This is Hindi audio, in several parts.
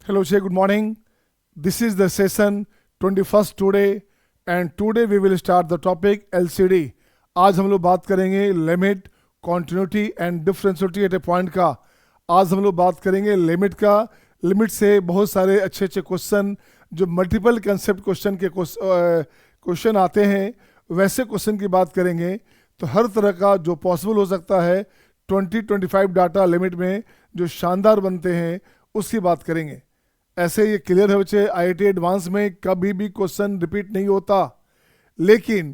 Hello, Shay. Good morning. This is the session 21st today, and today we will start the topic LCD. आज हम लोग बात करेंगे limit, continuity and differentiability at a point का. आज हम लोग बात करेंगे लिमिट का. लिमिट से बहुत सारे अच्छे अच्छे क्वेश्चन जो मल्टीपल कंसेप्ट क्वेश्चन के क्वेश्चन आते हैं, वैसे क्वेश्चन की बात करेंगे. तो हर तरह का जो पॉसिबल हो सकता है 2025 डाटा लिमिट में जो शानदार बनते हैं उसकी बात करेंगे. ऐसे ये क्लियर है बच्चे, IIT एडवांस में कभी भी क्वेश्चन रिपीट नहीं होता, लेकिन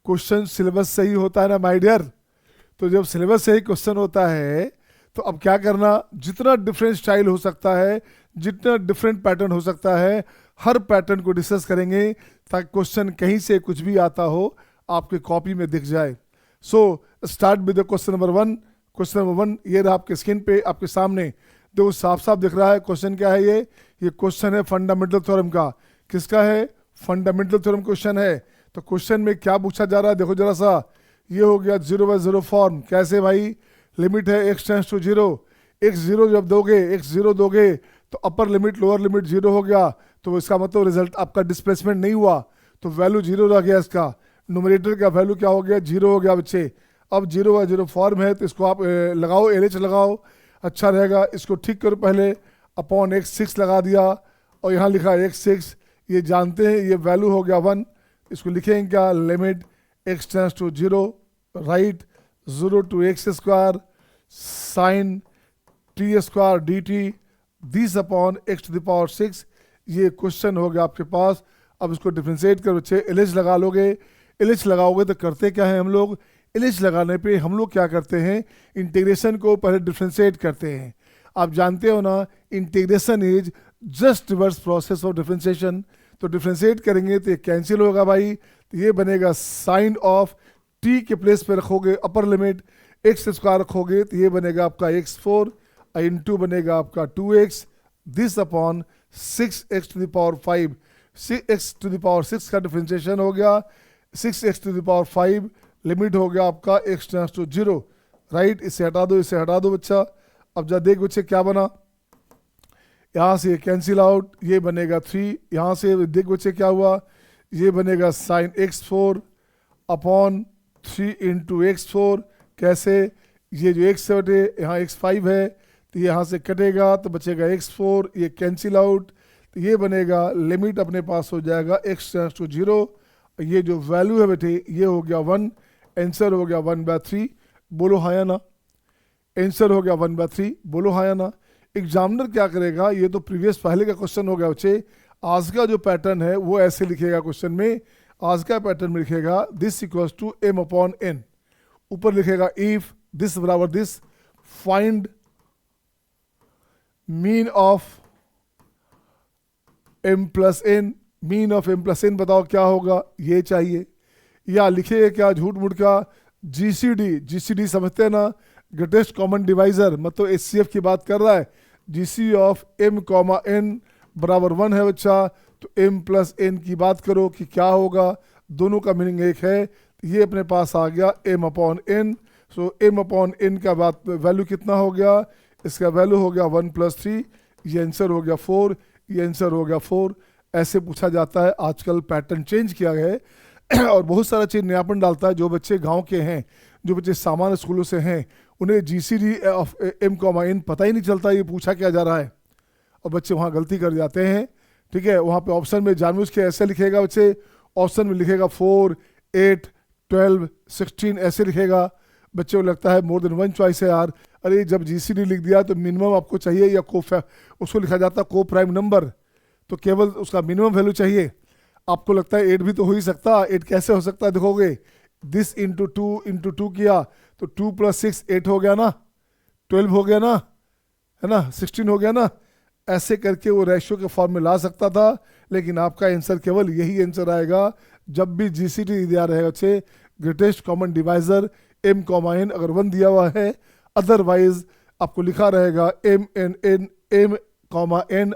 क्वेश्चन सिलेबस से ही होता है ना माय डियर. तो जब सिलेबस से ही क्वेश्चन होता है तो अब क्या करना, जितना डिफरेंट स्टाइल हो सकता है, जितना डिफरेंट पैटर्न हो सकता है, हर पैटर्न को डिस्कस करेंगे ताकि क्वेश्चन कहीं से कुछ भी आता हो आपके कॉपी में दिख जाए. So start with question number 1. Question number 1 ये रहा आपके स्क्रीन पे, आपके सामने देखो साफ साफ दिख रहा है. क्वेश्चन क्या है? ये क्वेश्चन है फंडामेंटल थ्योरम का. किसका है? फंडामेंटल थ्योरम क्वेश्चन है. तो क्वेश्चन में क्या पूछा जा रहा है देखो जरा सा. ये हो गया 0/0 फॉर्म. कैसे भाई? लिमिट है x टेंड्स टू 0. x0 जब दोगे, x0 दोगे तो अपर लिमिट लोअर लिमिट 0 हो गया. तो इसका मतलब रिजल्ट आपका डिस्प्लेसमेंट नहीं हुआ, तो वैल्यू 0 रह गया. इसका न्यूमरेटर का वैल्यू क्या हो गया? 0 हो गया बच्चे. अब 0/0 फॉर्म है तो इसको आप लगाओ, LH लगाओ, अच्छा रहेगा. इसको ठीक करो पहले. अपॉन x6 लगा दिया और यहाँ लिखा x6. ये जानते हैं ये वैल्यू हो गया 1. इसको लिखेंगे क्या? Limit x tends to 0, right, 0 to x square sine t square dt this upon x to the power 6. ये क्वेश्चन हो गया आपके पास. अब इसको डिफ्रेंशिएट कर बच्चे, LH लगा लोगे. LH लगाओगे तो करते क्या है हम लोग? LH लगाने पे हम लोग क्या करते हैं? इंटीग्रेशन को पहले डिफ्रेंशिएट करते हैं. आप जानते हो ना, integration is just reverse process of differentiation. तो डिफ्रेंशिएट करेंगे तो ये कैंसिल होगा भाई. तो ये बनेगा साइन ऑफ t के प्लेस पे रखोगे अपर लिमिट, x स्क्वायर रखोगे तो ये बनेगा आपका x4 इंटू बनेगा आपका 2x this upon 6x to the power 5. 6x to the power 6 का डिफ्रेंशिएशन हो गया. 6x to the power 5 limit हो गया आपका x टेंड्स टू 0, राइट. इसे हटा दो, इसे हटा दो बच्चा. अब जा देख बच्चे क्या बना, यहाँ से कैंसिल आउट, ये बनेगा 3. यहाँ से देख बच्चे क्या हुआ, ये बनेगा sign x4 upon 3 into x4. कैसे? ये जो x है यहाँ x5 है तो ये यहाँ से कटेगा तो बचेगा x4, ये कैंसिल आउट. तो ये बनेगा लिमिट अपने पास हो जाएगा x टेंड्स टू 0. ये जो वैल्यू है बेटे ये हो गया 1. आंसर हो गया 1/3. बोलो हाँ या ना? आंसर हो गया 1/3. बोलो हाँ या ना? एग्जामिनर क्या करेगा, ये तो प्रीवियस पहले का क्वेश्चन हो गया बच्चे. आज का जो पैटर्न है वो ऐसे लिखेगा क्वेश्चन में. आज का पैटर्न में लिखेगा दिस इक्वल्स टू m/n. ऊपर लिखेगा इफ दिस बराबर this, find mean of m+n. Mean of m+n बताओ क्या होगा, ये चाहिए. या लिखेगा क्या झूठ मूठ का? GCD समझते हैं ना, ग्रेटेस्ट कॉमन डिवाइजर, मतलब HCF की बात कर रहा है. GC ऑफ m,n बराबर 1 है बच्चा. तो m+n की बात करो कि क्या होगा, दोनों का मीनिंग एक है. ये अपने पास आ गया m/n. सो m/n का बात वैल्यू कितना हो गया? इसका वैल्यू हो गया 1 + 3. ये आंसर हो गया 4. ये आंसर हो गया 4. ऐसे पूछा जाता है. आजकल पैटर्न चेंज किया गया है और बहुत सारा चीज़ नयापन डालता है. जो बच्चे गांव के हैं, जो बच्चे सामान्य स्कूलों से हैं, उन्हें GCD ऑफ m,n पता ही नहीं चलता ये पूछा क्या जा रहा है, और बच्चे वहाँ गलती कर जाते हैं. ठीक है, वहाँ पे ऑप्शन में जानबूझ के ऐसे लिखेगा बच्चे, ऑप्शन में लिखेगा 4, 8, 12, 16 ऐसे लिखेगा. बच्चे को लगता है मोर देन 1 चॉइस है यार. अरे जब GCD लिख दिया तो मिनिमम आपको चाहिए, या उसको लिखा जाता है को प्राइम नंबर, तो केवल उसका मिनिमम वैल्यू चाहिए. आपको लगता है 8 भी तो हो ही सकता. 8 कैसे हो सकता है? देखोगे दिस इंटू 2 किया तो 2 + 6 8 हो गया ना, 12 हो गया ना, है ना, 16 हो गया ना. ऐसे करके वो रेशियो के फॉर्म में ला सकता था. लेकिन आपका आंसर केवल यही आंसर आएगा जब भी GCD दिया रहेगा बच्चे, ग्रेटेस्ट कॉमन डिवाइजर m,n अगर 1 दिया हुआ है. अदरवाइज आपको लिखा रहेगा m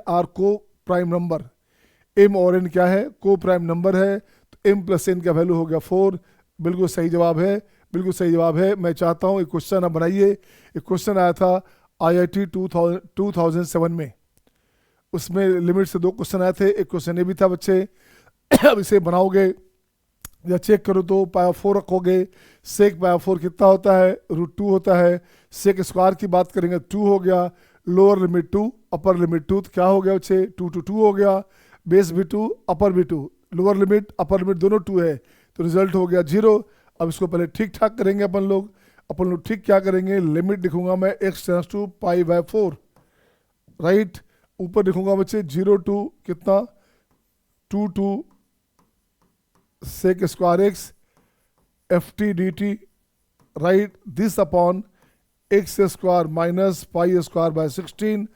आर को प्राइम नंबर. m और n क्या है? को प्राइम नंबर है. तो m+n का वैल्यू हो गया 4. बिल्कुल सही जवाब है, बिल्कुल सही जवाब है. मैं चाहता हूँ एक क्वेश्चन आप बनाइए. एक क्वेश्चन आया था IIT 2007 में. उसमें लिमिट से 2 क्वेश्चन आए थे, एक क्वेश्चन ये भी था बच्चे। अब इसे बनाओगे या चेक करो तो पावर 4 रखोगे, सेक पावर 4 कितना होता है, √2 होता है। सेक स्क्वायर की बात करेंगे 2 हो गया, लोअर लिमिट 2 अपर लिमिट 2, तो क्या हो गया बच्चे 2 to 2 हो गया, बेस भी 2 अपर भी 2, लोअर लिमिट अपर लिमिट दोनों 2 है, तो रिजल्ट हो गया 0। अब इसको पहले ठीक ठाक करेंगे अपन लोग ठीक क्या करेंगे, लिमिट लिखूंगा मैं x टेंड्स टू π/4, राइट। ऊपर लिखूंगा बच्चे 0 to कितना 2 to sec square x ft dt, right, this upon x square minus π²/16।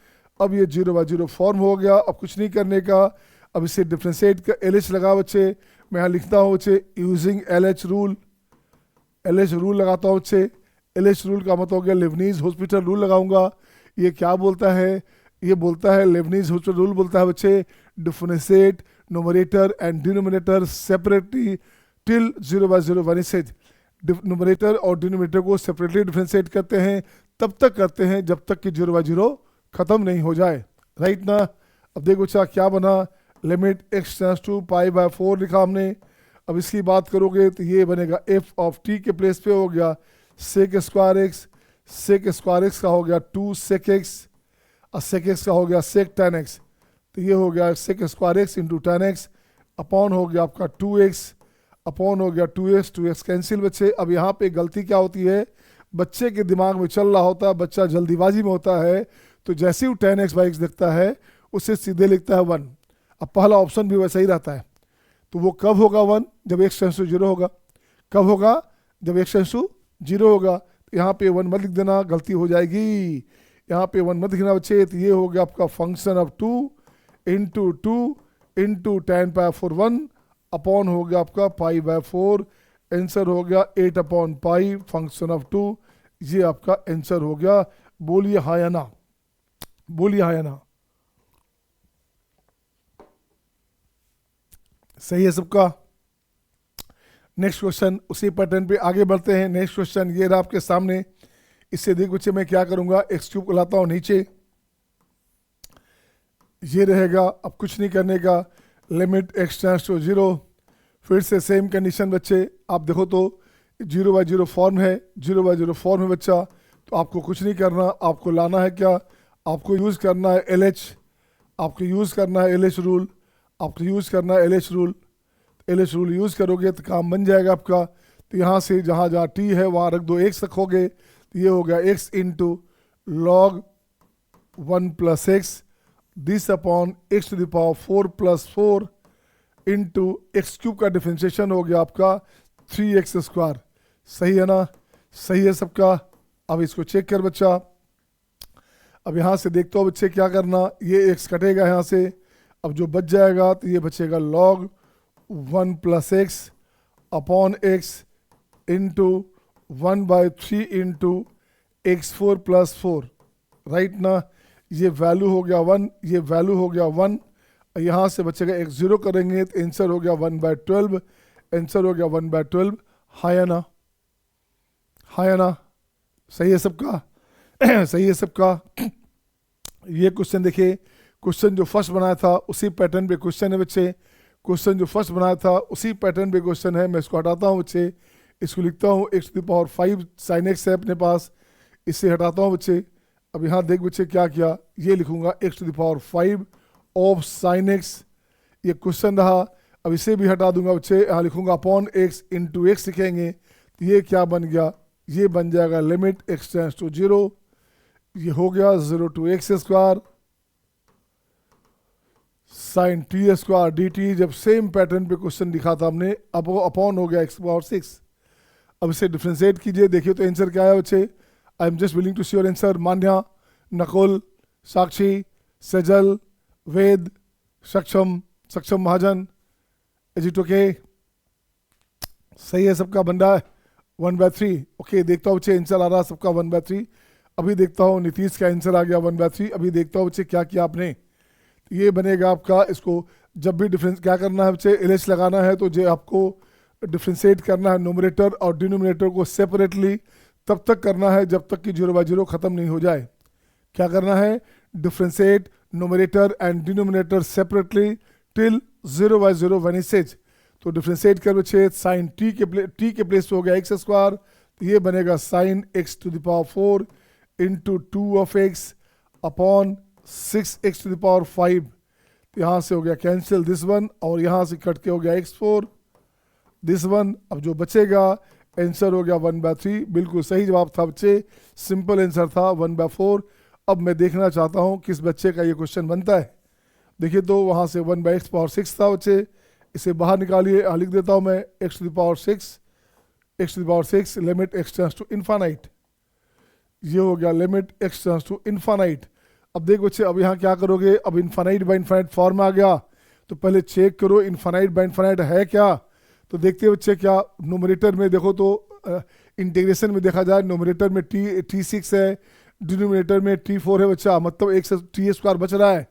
अब ये 0/0 फॉर्म हो गया। अब कुछ नहीं करने का, अब इसे डिफ्रेंशिएट का LH लगा बच्चे, मैं यहाँ लिखता हूँ बच्चे using LH rule, LH rule लगाता हूँ बच्चे। LH रूल का मतलब हो गया लेबनीज हॉस्पिटल रूल लगाऊंगा। ये क्या बोलता है, ये बोलता है लेबनीज हॉस्पिटल रूल बोलता है बच्चे differentiate numerator and denominator separately till 0/0 vanishes. Numerator और डिनोमिनेटर को सेपरेटली डिफ्रेंशिएट करते हैं, तब तक करते हैं जब तक कि 0/0 खत्म नहीं हो जाए, राइट ना। अब देखो बच्चा क्या बना, लिमिट x टेंड्स टू π/4 लिखा हमने। अब इसकी बात करोगे तो ये बनेगा f ऑफ t के प्लेस पे हो गया sec square x, sec square x का हो गया 2 sec x, और sec x का हो गया sec tan x, तो ये हो गया sec square x into tan x, upon हो गया आपका 2x, अपॉन हो गया 2x कैंसिल बच्चे। अब यहाँ पे गलती क्या होती है, बच्चे के दिमाग में चल रहा होता है, बच्चा जल्दीबाजी में होता है, तो जैसे ही tan x/x दिखता है उससे सीधे लिखता है 1। अब पहला ऑप्शन भी वैसा ही रहता है, तो वो कब होगा 1, जब x टेंड्स टू 0 होगा। कब होगा, जब x टेंड्स टू 0 होगा। तो यहाँ पे 1 मत लिख देना, गलती हो जाएगी, यहाँ पे 1 मत लिखना बच्चे। तो ये हो गया आपका function of 2 into tan π/4 1 upon हो गया आपका π/4, आंसर हो गया 8/π फंक्शन ऑफ 2। ये आपका आंसर हो गया। बोलिए हाँ या ना, बोलिए हाँ या ना, सही है सबका। नेक्स्ट क्वेश्चन उसी पैटर्न पे आगे बढ़ते हैं। नेक्स्ट क्वेश्चन ये रहा आपके सामने। इससे देख बच्चे मैं क्या करूंगा, x³ को लाता हूँ नीचे, ये रहेगा। अब कुछ नहीं करने का, लिमिट x टेंड्स टू 0, फिर से सेम कंडीशन बच्चे। आप देखो तो 0/0 फॉर्म है, 0/0 फॉर्म है बच्चा, तो आपको कुछ नहीं करना, आपको लाना है क्या, आपको यूज़ करना है LH, आपको यूज़ करना है LH रूल, आपको यूज़ करना है LH rule. LH rule use करोगे तो काम बन जाएगा आपका। तो यहाँ से जहाँ जहाँ t है वहाँ रख दो, x रखोगे, तो ये हो गया x into log 1 + x this upon x⁴ + 4 into x³ का डिफ्रेंशिएशन हो गया आपका 3x²। सही है ना, सही है सबका। अब इसको चेक कर बच्चा। अब यहाँ से देखते हो बच्चे क्या करना, ये x कटेगा यहाँ से, अब जो बच जाएगा तो ये बचेगा log 1 + x upon x into 1/3 into x4 + 4, right ना। ये वैल्यू हो गया 1, ये वैल्यू हो गया 1, यहाँ से बचेगा x 0 करेंगे तो आंसर हो गया 1/12, आंसर हो गया 1/12। हाँ या ना, हाँ या ना, सही है सबका, सही है सबका। ये क्वेश्चन देखिए, क्वेश्चन जो फर्स्ट बनाया था उसी पैटर्न पे क्वेश्चन है बच्चे। क्वेश्चन जो फर्स्ट बनाया था उसी पैटर्न पे क्वेश्चन है। मैं इसको हटाता हूँ बच्चे, इसको लिखता हूँ x⁵ sin x है अपने पास, इससे हटाता हूँ बच्चे। अब यहाँ देख बच्चे क्या किया, ये लिखूंगा x⁵ ऑफ sin x, ये क्वेश्चन रहा। अब इसे भी हटा दूंगा बच्चे, यहाँ लिखूंगा अपॉन x इंटू x लिखेंगे, तो ये क्या बन गया, ये बन जाएगा लिमिट x टेंड्स टू 0, ये हो गया 0 to x² sin t² dt। जब सेम पैटर्न पे क्वेश्चन दिखा था हमने, अब वो अपॉन हो गया x⁴। अब इसे डिफ्रेंशिएट कीजिए, देखिए तो आंसर क्या है बच्चे। I am just willing to see your answer. Manya, Nakul, Sakshi, Sajal, Ved, Saksham, Saksham Mahajan, is okay, सही है सबका, बन रहा है 1/3। ओके, देखता हूँ बच्चे आंसर आ रहा है सबका 1/3। अभी देखता हूँ नीतीश का आंसर आ गया 1/3। अभी देखता हूँ बच्चे क्या किया आपने, ये बनेगा आपका। इसको जब भी डिफरेंस क्या करना है बच्चे, LH लगाना है तो जो आपको डिफ्रेंशिएट करना है न्यूमरेटर और डिनोमिनेटर को सेपरेटली, तब तक करना है जब तक कि 0/0 खत्म नहीं हो जाए। क्या करना है, differentiate numerator and denominator separately till 0 by 0 vanishes. तो डिफ्रेंशिएट कर बच्चे साइन t के प्लेस पे हो गया एक्स स्क्वायर, तो ये बनेगा sine X to the power 4 into 2 of X upon 6x to the power 5. तो यहाँ से हो गया कैंसिल दिस वन और यहाँ से कट के हो गया x4 दिस वन. अब जो बचेगा आंसर हो गया 1/3. बिल्कुल सही जवाब था बच्चे, सिंपल आंसर था 1/4. अब मैं देखना चाहता हूँ किस बच्चे का ये क्वेश्चन बनता है. देखिए तो वहाँ से 1/x पावर 6 था बच्चे, इसे बाहर निकालिए. लिख देता हूँ मैं x to the power 6 limit x tends to infinite. ये हो गया limit x tends to infinite. अब देखो बच्चे अब यहाँ क्या करोगे, अब इन्फानाइट बाय इन्फानाइट फॉर्म आ गया, तो पहले चेक करो इन्फानाइट बाय इन्फानाइट है क्या. तो देखते बच्चे क्या नोमिनेटर में देखो तो इंटीग्रेशन में देखा जाए नोमिनेटर में t6 है, डिनोमिनेटर में t4 है बच्चा, मतलब एक से टी स्क्वायर बच रहा है,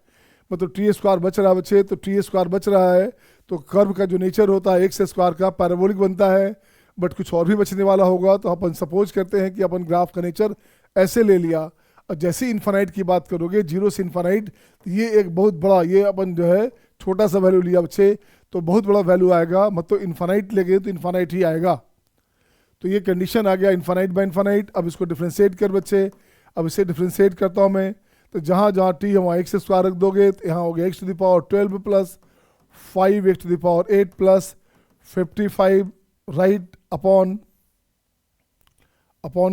मतलब टी स्क्वायर बच रहा है बच्चे. तो टी स्क्वायर बच रहा है तो कर्व का जो नेचर होता है एक्स स्क्वायर का पैराबोलिक बनता है, बट कुछ और भी बचने वाला होगा. तो अपन सपोज करते हैं कि अपन ग्राफ का नेचर ऐसे ले लिया. और जैसे इन्फानाइट की बात करोगे 0 से इन्फानाइट, ये एक बहुत बड़ा, ये अपन जो है छोटा सा वैल्यू लिया बच्चे तो बहुत बड़ा वैल्यू आएगा, मतलब इन्फानाइट लेंगे तो इन्फानाइट ही आएगा. तो ये कंडीशन आ गया इन्फानाइट बाय इन्फानाइट. अब इसको डिफ्रेंशिएट कर बच्चे, अब इसे डिफ्रेंशिएट करता हूँ मैं. तो जहाँ जहाँ टी है वहाँ एक्स स्क्वायर रख दोगे, तो यहाँ हो गया X to the power 12 plus 5x to the power 8 plus 55 right upon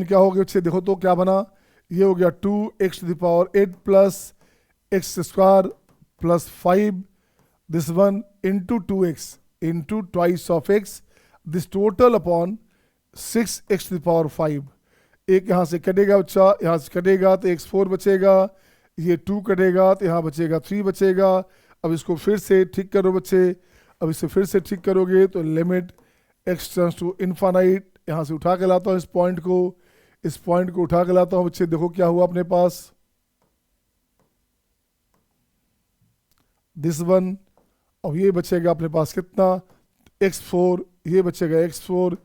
क्या हो गया बच्चे, देखो तो क्या बना, ये हो गया 2x to the power 8 plus X square plus 5 this one into 2x into twice of x this total upon 6x to the power 5. एक यहाँ से कटेगा बच्चा, यहाँ से कटेगा तो x4 बचेगा, ये 2 कटेगा तो यहाँ बचेगा 3 बचेगा. अब इसको फिर से ठीक करो बच्चे, अब इसे फिर से ठीक करोगे तो limit x tends to infinite. यहाँ से उठा के लाता हूँ इस पॉइंट को उठा के लाता हूँ बच्चे. देखो क्या हुआ अपने पास, दिस वन. अब ये बचेगा अपने पास कितना x4, ये बचेगा x4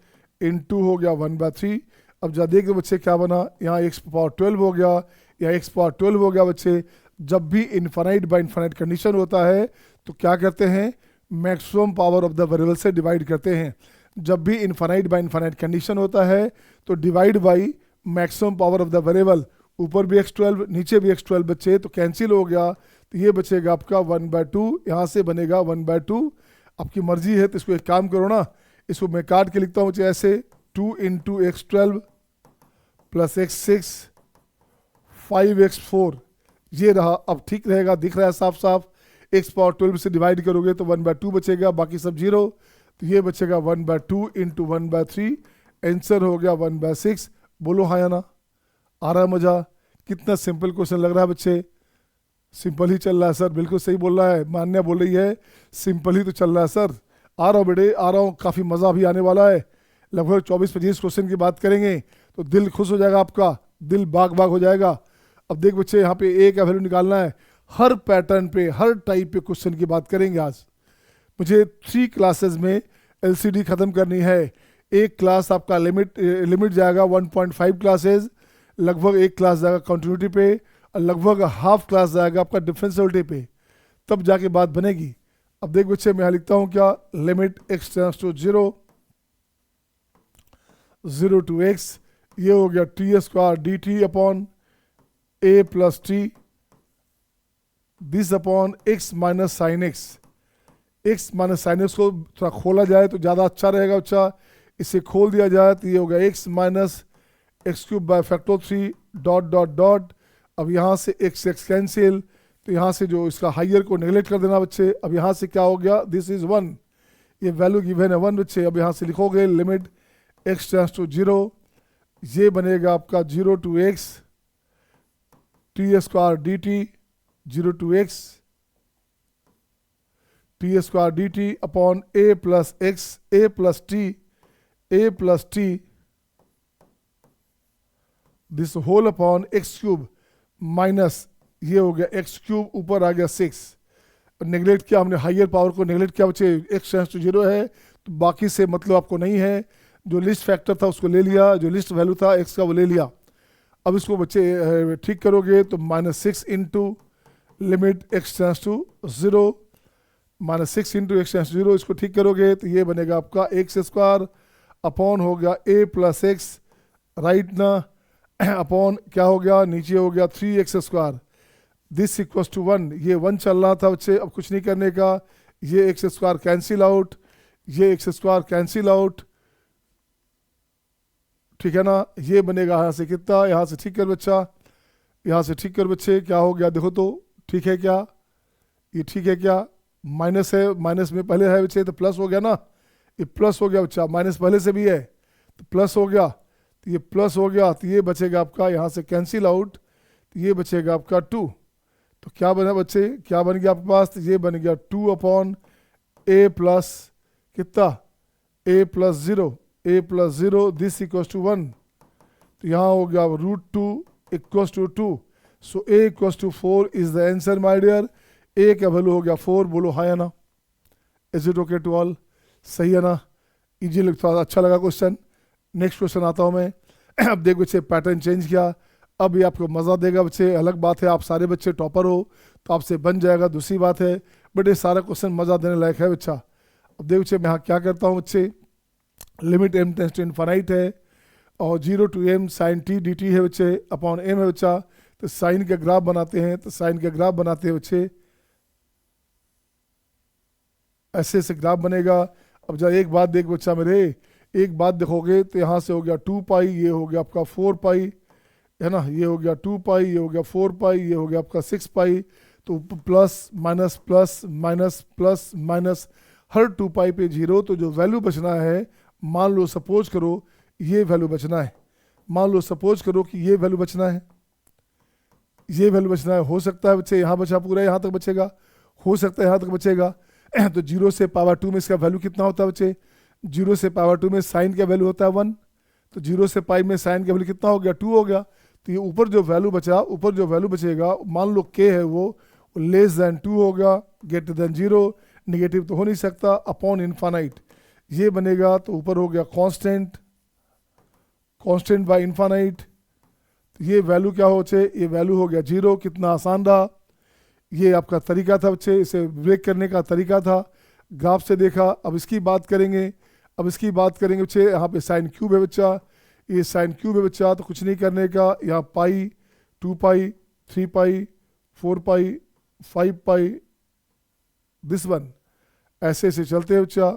इंटू हो गया 1/3. अब जा देख दो बच्चे क्या बना, यहाँ x पावर 12 हो गया, यहाँ x पावर 12 हो गया बच्चे. जब भी इन्फानाइट बाय इन्फानाइट कंडीशन होता है तो क्या करते हैं, maximum power of the variable से डिवाइड करते हैं. जब भी इन्फानाइट बाय इन्फानाइट कंडीशन होता है तो divide by maximum power of the variable, ऊपर भी x12 नीचे भी x12 बच्चे, तो कैंसिल हो गया. तो ये बचेगा आपका 1/2, यहाँ से बनेगा 1/2. आपकी मर्जी है तो इसको एक काम करो ना, इसको मैं काट के लिखता हूँ बच्चे ऐसे 2 into x12 plus x6 5x4, ये रहा. अब ठीक रहेगा, दिख रहा है साफ साफ. x पावर 12 से डिवाइड करोगे तो 1/2 बचेगा, बाकी सब 0. तो ये बचेगा 1/2 इंटू 1/3, आंसर हो गया 1/6. बोलो हाँ या ना, आ रहा है मजा. कितना सिंपल क्वेश्चन लग रहा है बच्चे, सिंपल ही चल रहा है सर. बिल्कुल सही बोल रहा है, मान्या बोल रही है सिंपल ही तो चल रहा है सर. आ रहा हूँ बेटे, आ रहा हूँ, काफ़ी मज़ा भी आने वाला है. लगभग 24-25 क्वेश्चन की बात करेंगे तो दिल खुश हो जाएगा आपका, दिल बाग बाग हो जाएगा. अब देख बच्चे यहाँ पे ए का वैल्यू निकालना है, हर पैटर्न पे हर टाइप पे क्वेश्चन की बात करेंगे आज. मुझे 3 क्लासेस में एलसीडी ख़त्म करनी है. एक क्लास आपका लिमिट जाएगा 1.5 क्लासेस, लगभग एक क्लास जाएगा कंटिन्यूटी पे और लगभग हाफ क्लास जाएगा आपका डिफरेंशियलिटी पे, तब जाके बात बनेगी. अब देख बच्चे मैं यहाँ लिखता हूँ क्या, limit x tends to 0 to x, ये हो गया T square D T upon a plus T this upon x minus sine x minus sine X को थोड़ा खोला जाए तो ज़्यादा अच्छा रहेगा बच्चा. इसे खोल दिया जाए तो ये हो गया x minus x³ by factor 3 dot dot dot. अब यहाँ से x कैंसिल, तो यहाँ से जो इसका हाइयर को नेगलेक्ट कर देना बच्चे. अब यहाँ से क्या हो गया, दिस इज 1, ये वैल्यू गिवन है 1 बच्चे. अब यहाँ से लिखोगे लिमिट x टेंड्स टू 0, ये बनेगा आपका 0 to x T square D T 0 to x T square D T upon a plus x a plus T this whole upon x³ minus ये हो गया x³ ऊपर आ गया 6. नेगलेक्ट किया हमने, हाइयर पावर को नेगलेक्ट किया बच्चे. x टेंड्स टू 0 है तो बाकी से मतलब आपको नहीं है. जो लिस्ट फैक्टर था उसको ले लिया, जो लिस्ट वैल्यू था x का वो ले लिया. अब इसको बच्चे ठीक करोगे तो -6 into limit x tends to 0 -6 into X tends to 0, इसको ठीक करोगे तो ये बनेगा आपका एक्स स्क्वायर अपॉन हो गया a प्लस एक्स, राइट ना, अपॉन क्या हो गया, नीचे हो गया 3x square, this equals to 1, ये 1 चल रहा था बच्चे, अब कुछ नहीं करने का, ये एक्स स्क्वायर कैंसिल आउट, ये एक्स स्क्वायर कैंसिल आउट, ठीक है ना, ये बनेगा यहाँ से कितना, यहाँ से ठीक कर बच्चा, यहाँ से ठीक कर बच्चे, क्या हो गया देखो तो, ठीक है क्या, ये ठीक है क्या, माइनस है, माइनस में पहले है बच्चे तो प्लस हो गया ना, ये प्लस हो गया बच्चा, माइनस पहले से भी है तो प्लस हो गया, तो ये प्लस हो गया, तो ये बचेगा आपका यहाँ से कैंसिल आउट, तो ये बचेगा आपका 2, तो क्या बना बच्चे, क्या बन गया आपके पास, तो ये बन गया 2 अपॉन a प्लस कितना, a plus 0, a plus 0, this equals to 1, तो यहाँ हो गया √2 equals to 2, so a equals to 4 is the answer my dear, a का वैल्यू हो गया 4, बोलो हाँ या ना, is it okay to all, सही है ना, इजी लगता, अच्छा लगा क्वेश्चन। नेक्स्ट क्वेश्चन आता हूँ मैं। अब देख बच्चे पैटर्न चेंज किया, अब ये आपको मज़ा देगा बच्चे, अलग बात है आप सारे बच्चे टॉपर हो तो आपसे बन जाएगा, दूसरी बात है, बट ये सारा क्वेश्चन मज़ा देने लायक है बच्चा। अब देख बच्चे मैं यहाँ क्या करता हूँ बच्चे, limit m tends to infinite है और 0 to m sine t dt है बच्चे अपॉन m है बच्चा, तो साइन का ग्राफ बनाते हैं, तो साइन का ग्राफ बनाते हैं बच्चे, ऐसे से ग्राफ बनेगा। अब जब एक बात देख बच्चा मेरे, एक बात देखोगे तो यहाँ से हो गया 2 पाई, ये हो गया आपका 4 पाई, है ना, ये हो गया 2 पाई, ये हो गया 4 पाई, ये हो गया आपका 6 पाई, तो plus minus plus minus plus minus, हर 2 पाई पे 0, तो जो वैल्यू बचना है, मान लो सपोज करो ये वैल्यू बचना है, मान लो सपोज करो कि ये वैल्यू बचना है, ये वैल्यू बचना है, हो सकता है बच्चे यहाँ बचा पूरा यहाँ तक बचेगा, हो सकता है यहाँ तक बचेगा। तो 0 से पावर 2 में इसका वैल्यू कितना होता है बच्चे, 0 से पावर 2 में साइन का वैल्यू होता है 1, तो 0 से पाई में साइन का वैल्यू कितना हो गया, 2 हो गया, तो ये ऊपर जो वैल्यू बचा, ऊपर जो वैल्यू बचेगा, मान लो k है वो लेस देन 2 होगा, ग्रेटर देन 0, निगेटिव तो हो नहीं सकता, अपॉन इनफाइनाइट, ये बनेगा, तो ऊपर हो गया कांस्टेंट, कांस्टेंट बाय इनफाइनाइट, तो ये वैल्यू क्या हो बच्चे, ये वैल्यू हो गया 0, कितना आसान रहा, ये आपका तरीका था बच्चे, इसे ब्रेक करने का तरीका था, ग्राफ से देखा। अब इसकी बात करेंगे, अब इसकी बात करेंगे बच्चे, यहाँ पे साइन क्यूब है बच्चा, ये साइन क्यूब है बच्चा, तो कुछ नहीं करने का, यहाँ पाई 2 पाई 3 पाई 4 पाई 5 पाई, दिस वन, ऐसे ऐसे चलते हैं बच्चा।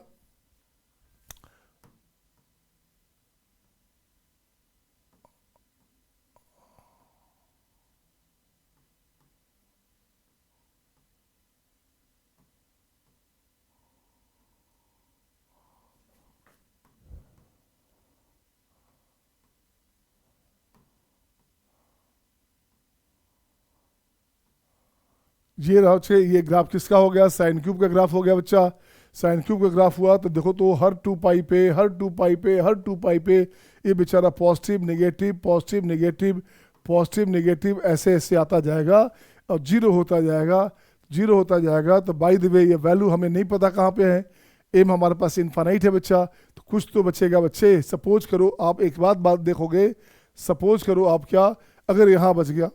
ये रहा बच्चे, ये ग्राफ किसका हो गया, साइन क्यूब का ग्राफ हो गया बच्चा। साइन क्यूब का ग्राफ हुआ तो देखो तो हर 2 पाई पे, हर 2 पाई पे, हर 2 पाई पे ये बेचारा positive negative positive negative positive negative ऐसे ऐसे आता जाएगा और 0 होता जाएगा, 0 होता जाएगा। तो बाय द वे ये वैल्यू हमें नहीं पता कहाँ पे है, एम हमारे पास इनफाइनाइट है बच्चा, तो कुछ तो बचेगा बच्चे। सपोज करो आप एक बात देखोगे, सपोज करो आप क्या, अगर यहाँ बच गया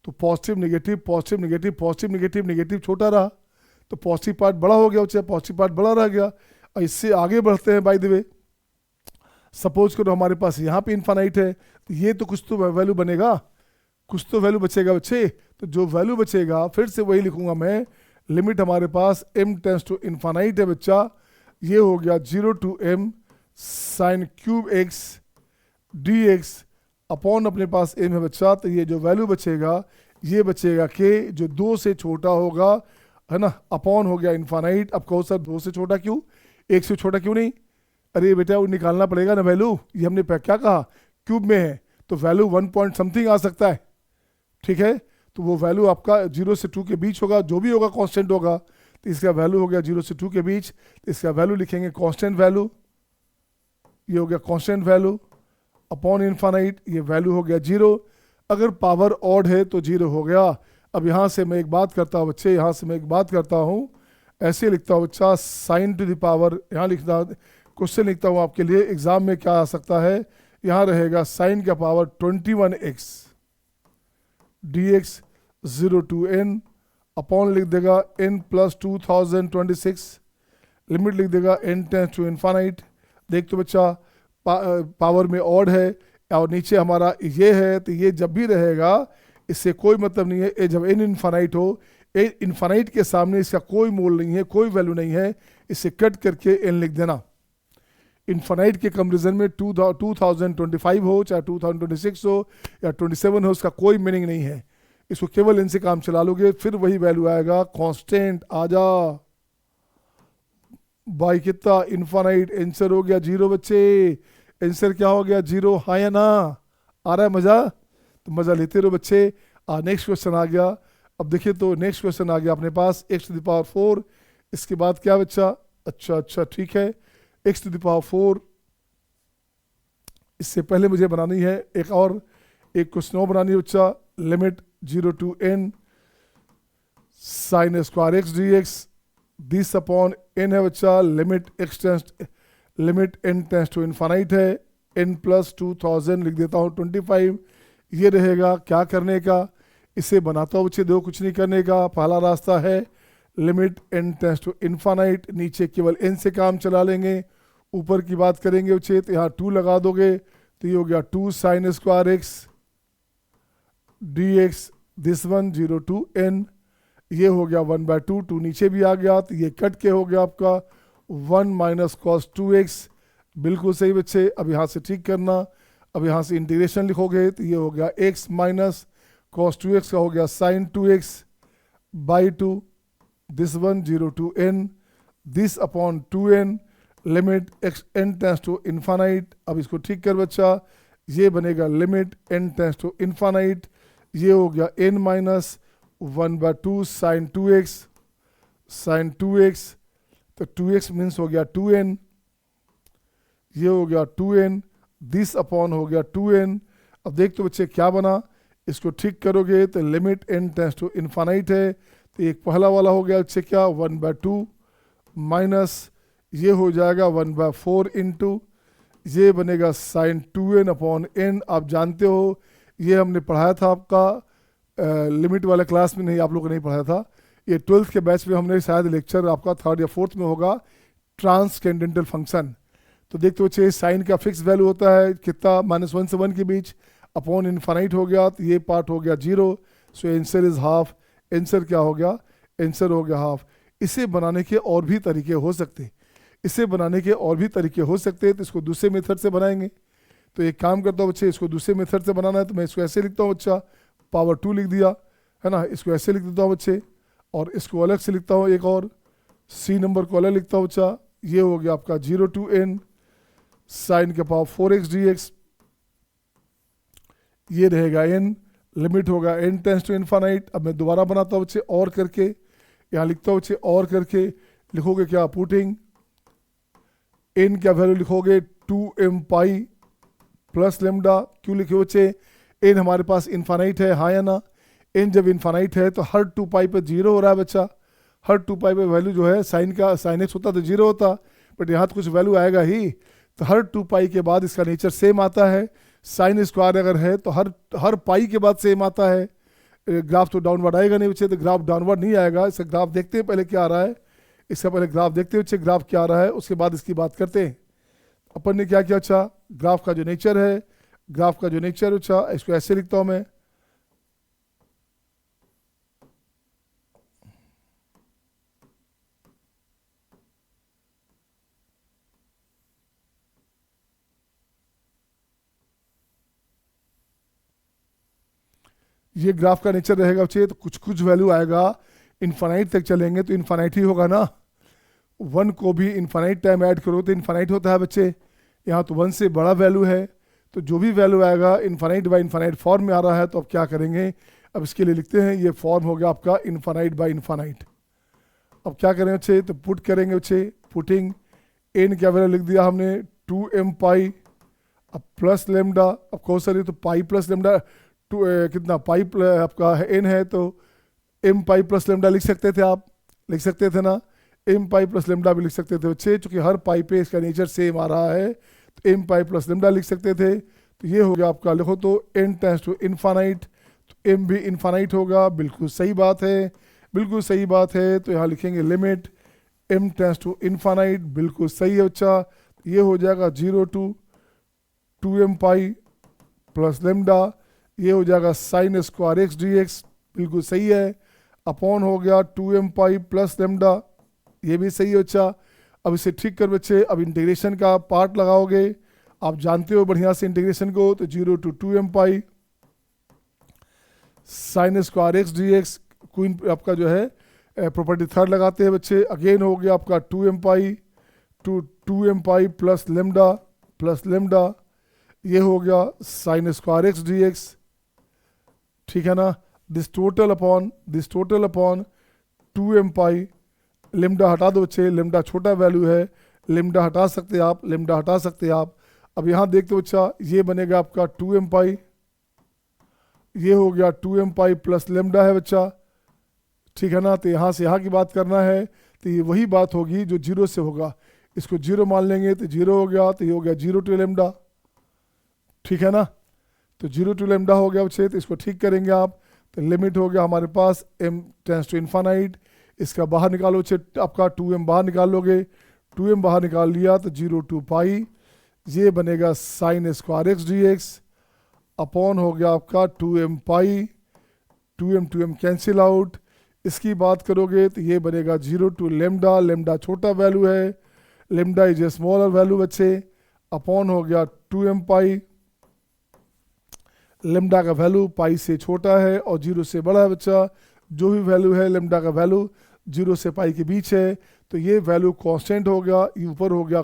तो positive negative positive negative positive negative negative छोटा रहा, तो पॉजिटिव पार्ट बड़ा हो गया बच्चा, पॉजिटिव पार्ट बड़ा रह गया। और इससे आगे बढ़ते हैं, बाय द वे सपोज करो हमारे पास यहाँ पे इनफाइनाइट है, तो ये तो कुछ तो वैल्यू बनेगा, कुछ तो वैल्यू बचेगा बच्चे। तो जो वैल्यू बचेगा फिर से वही लिखूंगा मैं, लिमिट हमारे पास m टेंस टू इनफाइनाइट है बच्चा, ये हो गया 0 to m sine cube x dx upon अपने पास m है बच्चा। तो ये जो वैल्यू बचेगा ये बचेगा k, जो 2 से छोटा होगा, है ना, अपॉन हो गया इनफाइनाइट। अब कहो सर 2 से छोटा क्यों, 1 से छोटा क्यों नहीं, अरे बेटा वो निकालना पड़ेगा ना वैल्यू, ये हमने क्या कहा क्यूब में है तो वैल्यू 1 पॉइंट समथिंग आ सकता है, ठीक है। तो वो वैल्यू आपका 0 से 2 के बीच होगा, जो भी होगा कांस्टेंट होगा, तो इसका वैल्यू हो गया 0 से 2 के बीच, तो इसका वैल्यू लिखेंगे कांस्टेंट वैल्यू, ये हो गया कांस्टेंट वैल्यू अपॉन इनफाइनाइट, ये वैल्यू हो गया 0। अगर पावर ऑड है तो 0 हो गया। अब यहाँ से मैं एक बात करता हूँ बच्चे, यहाँ से मैं एक बात करता हूँ, ऐसे लिखता हूँ बच्चा, साइन टू द पावर, यहाँ लिखता क्वेश्चन लिखता हूँ आपके लिए, एग्जाम में क्या आ सकता है, यहाँ रहेगा साइन का power 21x dx 0 to n अपॉन लिख देगा n प्लस 2026, लिमिट लिख देगा n टेंस टू इन्फानाइट। देख तो बच्चा पावर में ऑड है और नीचे हमारा ये है, तो ये जब भी रहेगा इससे कोई मतलब नहीं है। जब n इन्फानाइट हो, इन्फानाइट के सामने इसका कोई मोल नहीं है, कोई वैल्यू नहीं है, इसे कट करके n लिख देना। इन्फानाइट के कंपेरिजन में 2025 हो चाहे 2026 हो या 27 हो, उसका कोई मीनिंग नहीं है। इसको केवल n से काम चला लोगे, फिर वही वैल्यू आएगा। कांस्टेंट आजा बाई कितना इन्फानाइट, आंसर हो गया 0 बच्चे। आंसर क्या हो गया 0, हाँ या ना? आ रहा है मजा? तो मजा लेते रहो बच्चे। नेक्स्ट क्वेश्चन आ गया। अब देखिए तो नेक्स्ट क्वेश्चन आ गया अपने पास x टू द पावर 4। इसके बाद क्या बच्चा? अच्छा ठीक है, x टू द पावर 4। इससे पहले मुझे बनानी है एक क्वेश्चन और बनानी है बच्चा। Limit 0 to n sine square x dx, this upon n है बच्चा। Limit n tends to infinite है, n प्लस 2000 लिख देता हूँ 25। ये रहेगा क्या करने का? इसे बनाता हूँ बच्चे, दो कुछ नहीं करने का। पहला रास्ता है limit n tends to infinite, नीचे केवल n से काम चला लेंगे। ऊपर की बात करेंगे बच्चे तो यहाँ 2 लगा दोगे, तो ये हो गया 2 sine square x dx, this one 0 to n। ये हो गया 1/2, 2 नीचे भी आ गया, तो ये कट के हो गया आपका 1 माइनस कॉस 2x। बिल्कुल सही बच्चे। अब यहाँ से ठीक करना, अब यहाँ से इंटीग्रेशन लिखोगे तो ये हो गया x माइनस कॉस 2x का हो गया sine 2x by 2, this one 0 to n, this upon 2n, limit n tends to infinite. अब इसको ठीक कर बच्चा, ये बनेगा limit n tends to infinite. ये हो गया n माइनस 1/2 साइन 2x, तो 2x मीन्स हो गया 2n, ये हो गया 2n, दिस अपॉन हो गया 2n। अब देख तो बच्चे क्या बना, इसको ठीक करोगे तो limit n tends to infinite है, तो एक पहला वाला हो गया बच्चे क्या 1/2 माइनस ये हो जाएगा 1/4 इंटू ये बनेगा साइन 2n अपॉन n। आप जानते हो ये हमने पढ़ाया था आपका लिमिट वाले क्लास में, नहीं आप लोगों को नहीं पढ़ाया था, ये 12th के बैच में हमने शायद लेक्चर आपका 3rd या 4th में होगा, ट्रांसकेंडेंटल फंक्शन। तो देखते बच्चे साइन का फिक्स वैल्यू होता है कितना, -1 से 1 के बीच, अपॉन इन्फानाइट हो गया, तो ये पार्ट हो गया 0। So answer is half. Answer क्या हो गया? आंसर हो गया हाफ। इसे बनाने के और भी तरीके हो सकते, तो इसको दूसरे मेथड से बनाएंगे। तो एक काम करता हूँ बच्चे, इसको दूसरे मेथड से बनाना है तो मैं इसको ऐसे लिखता हूँ बच्चा, पावर 2 लिख दिया है ना, इसको ऐसे लिख देता हूँ बच्चे, और इसको अलग से लिखता हूँ, एक और सी नंबर को अलग लिखता हूँ बच्चा। ये हो गया आपका 0 टू n साइन के पावर 4x dx, ये रहेगा n, लिमिट होगा n टेंस टू इन्फानाइट। अब मैं दोबारा बनाता हूँ बच्चे और करके, यहाँ लिखता हूँ बच्चे और करके, लिखोगे क्या, पुटिंग n क्या वैल्यू लिखोगे 2m पाई प्लस लेमडा। क्यों लिखे बच्चे? n हमारे पास इन्फानाइट है, हाँ या ना? n जब इन्फानाइट है तो हर 2 पाई पे 0 हो रहा है बच्चा, हर 2 पाई पे वैल्यू जो है साइन x होता तो 0 होता, बट यहाँ तो कुछ वैल्यू आएगा ही, तो हर 2 पाई के बाद इसका नेचर सेम आता है। साइन स्क्वायर अगर है तो हर पाई के बाद सेम आता है। ग्राफ तो डाउनवर्ड आएगा नहीं बच्चे, तो ग्राफ डाउनवर्ड नहीं आएगा। इसका ग्राफ देखते हैं पहले क्या आ रहा है, इसका पहले ग्राफ देखते हैं बच्चे, ग्राफ क्या आ रहा है, उसके बाद इसकी बात करते हैं। अपन ने क्या किया अच्छा, ग्राफ का जो नेचर है, अच्छा इसको ऐसे लिखता हूं मैं, ये ग्राफ का नेचर रहेगा बच्चे, तो कुछ वैल्यू आएगा, इन्फानाइट तक चलेंगे तो इन्फानाइट ही होगा ना। 1 को भी इन्फानाइट टाइम ऐड करो तो इन्फानाइट होता है बच्चे, यहाँ तो 1 से बड़ा वैल्यू है, तो जो भी वैल्यू आएगा इन्फानाइट बाई इन्फानाइट फॉर्म में आ रहा है। तो अब क्या करेंगे, अब इसके लिए लिखते हैं, ये फॉर्म हो गया आपका इन्फानाइट बाई इन्फानाइट। अब क्या करेंगे बच्चे, तो पुट करेंगे बच्चे, पुटिंग n क्या वैल्यू लिख दिया हमने 2m पाई, अब प्लस लेमडा, अब कौन सा, तो पाई प्लस लेमडा, कितना पाई आपका n है तो m पाई प्लस लेमडा लिख सकते थे, आप लिख सकते थे ना, m पाई प्लस लेमडा भी लिख सकते थे बच्चे, चूंकि हर पाई पे इसका नेचर सेम आ रहा है तो m पाई प्लस लेमडा लिख सकते थे। तो ये हो गया आपका, लिखो तो n टेंस टू इन्फानाइट, तो एम भी इनफाइनाइट होगा, बिल्कुल सही बात है, बिल्कुल सही बात है। तो यहाँ लिखेंगे limit M tends to infinite, बिल्कुल सही है बच्चा। ये हो जाएगा 0 to 2m pi plus lambda, ये हो जाएगा sign square x d x, बिल्कुल सही है। अपॉन हो गया 2m पाई प्लस लेमडा, ये भी सही है बच्चा। अब इसे ठीक कर बच्चे, अब इंटीग्रेशन का पार्ट लगाओगे, आप जानते हो बढ़िया से इंटीग्रेशन को। तो 0 to 2m pi sine square x d x, queen आपका जो है प्रॉपर्टी थर्ड लगाते हैं बच्चे। अगेन हो गया आपका 2m pi to 2m pi plus lambda, ये हो गया sine square x d x, ठीक है ना। This total upon 2m pi, lambda हटा दो बच्चे, लेमडा छोटा वैल्यू है, लेमडा हटा सकते आप। अब यहाँ देखते हो बच्चा, ये बनेगा आपका 2m पाई, ये हो गया 2m पाई प्लस लेमडा है बच्चा, ठीक है ना। तो यहाँ से यहाँ की बात करना है, तो ये वही बात होगी जो 0 से होगा, इसको 0 मान लेंगे तो 0 हो गया, तो ये हो गया 0 to लेमडा, ठीक है ना। तो 0 to लेमडा हो गया बच्चे, तो इसको ठीक करेंगे आप। तो लिमिट हो गया हमारे पास m टेंस टू इनफाइनाइट, इसका बाहर निकालो बच्चे, आपका 2m बाहर निकाल लोगे, 2m बाहर निकाल लिया तो 0 to पाई, ये बनेगा sign square x d x, upon हो गया आपका 2m पाई, 2m कैंसिल आउट। इसकी बात करोगे तो ये बनेगा 0 to लेमडा, लेमडा छोटा वैल्यू है, lambda is a smaller value बच्चे, अपॉन हो गया 2m पाई, लेमडा का वैल्यू पाई से छोटा है और 0 से बड़ा है बच्चा। जो भी वैल्यू है लेमडा का वैल्यू 0 से पाई के बीच है, तो ये वैल्यू कांस्टेंट हो गया, ये ऊपर हो गया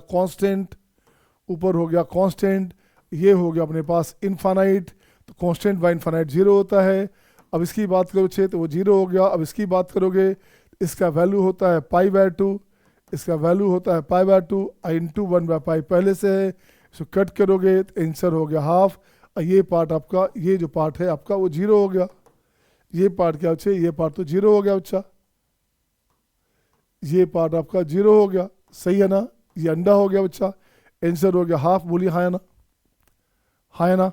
कांस्टेंट, ये हो गया अपने पास इनफाइनाइट। तो कांस्टेंट बाय इनफाइनाइट 0 होता है। अब इसकी बात करो बच्चे तो वो 0 हो गया। अब इसकी बात करोगे, इसका वैल्यू होता है π/2, इसका वैल्यू होता है π/2, इंटू 1/π पहले से है, इसको कट करोगे तो आंसर हो गया हाफ। और ये पार्ट आपका, ये जो पार्ट है आपका वो 0 हो गया। ये पार्ट क्या बच्चे, ये पार्ट तो 0 हो गया बच्चा, ये पार्ट आपका 0 हो गया, सही है ना। ये अंडा हो गया बच्चा, आंसर हो गया हाफ। बोलिए हाँ है ना।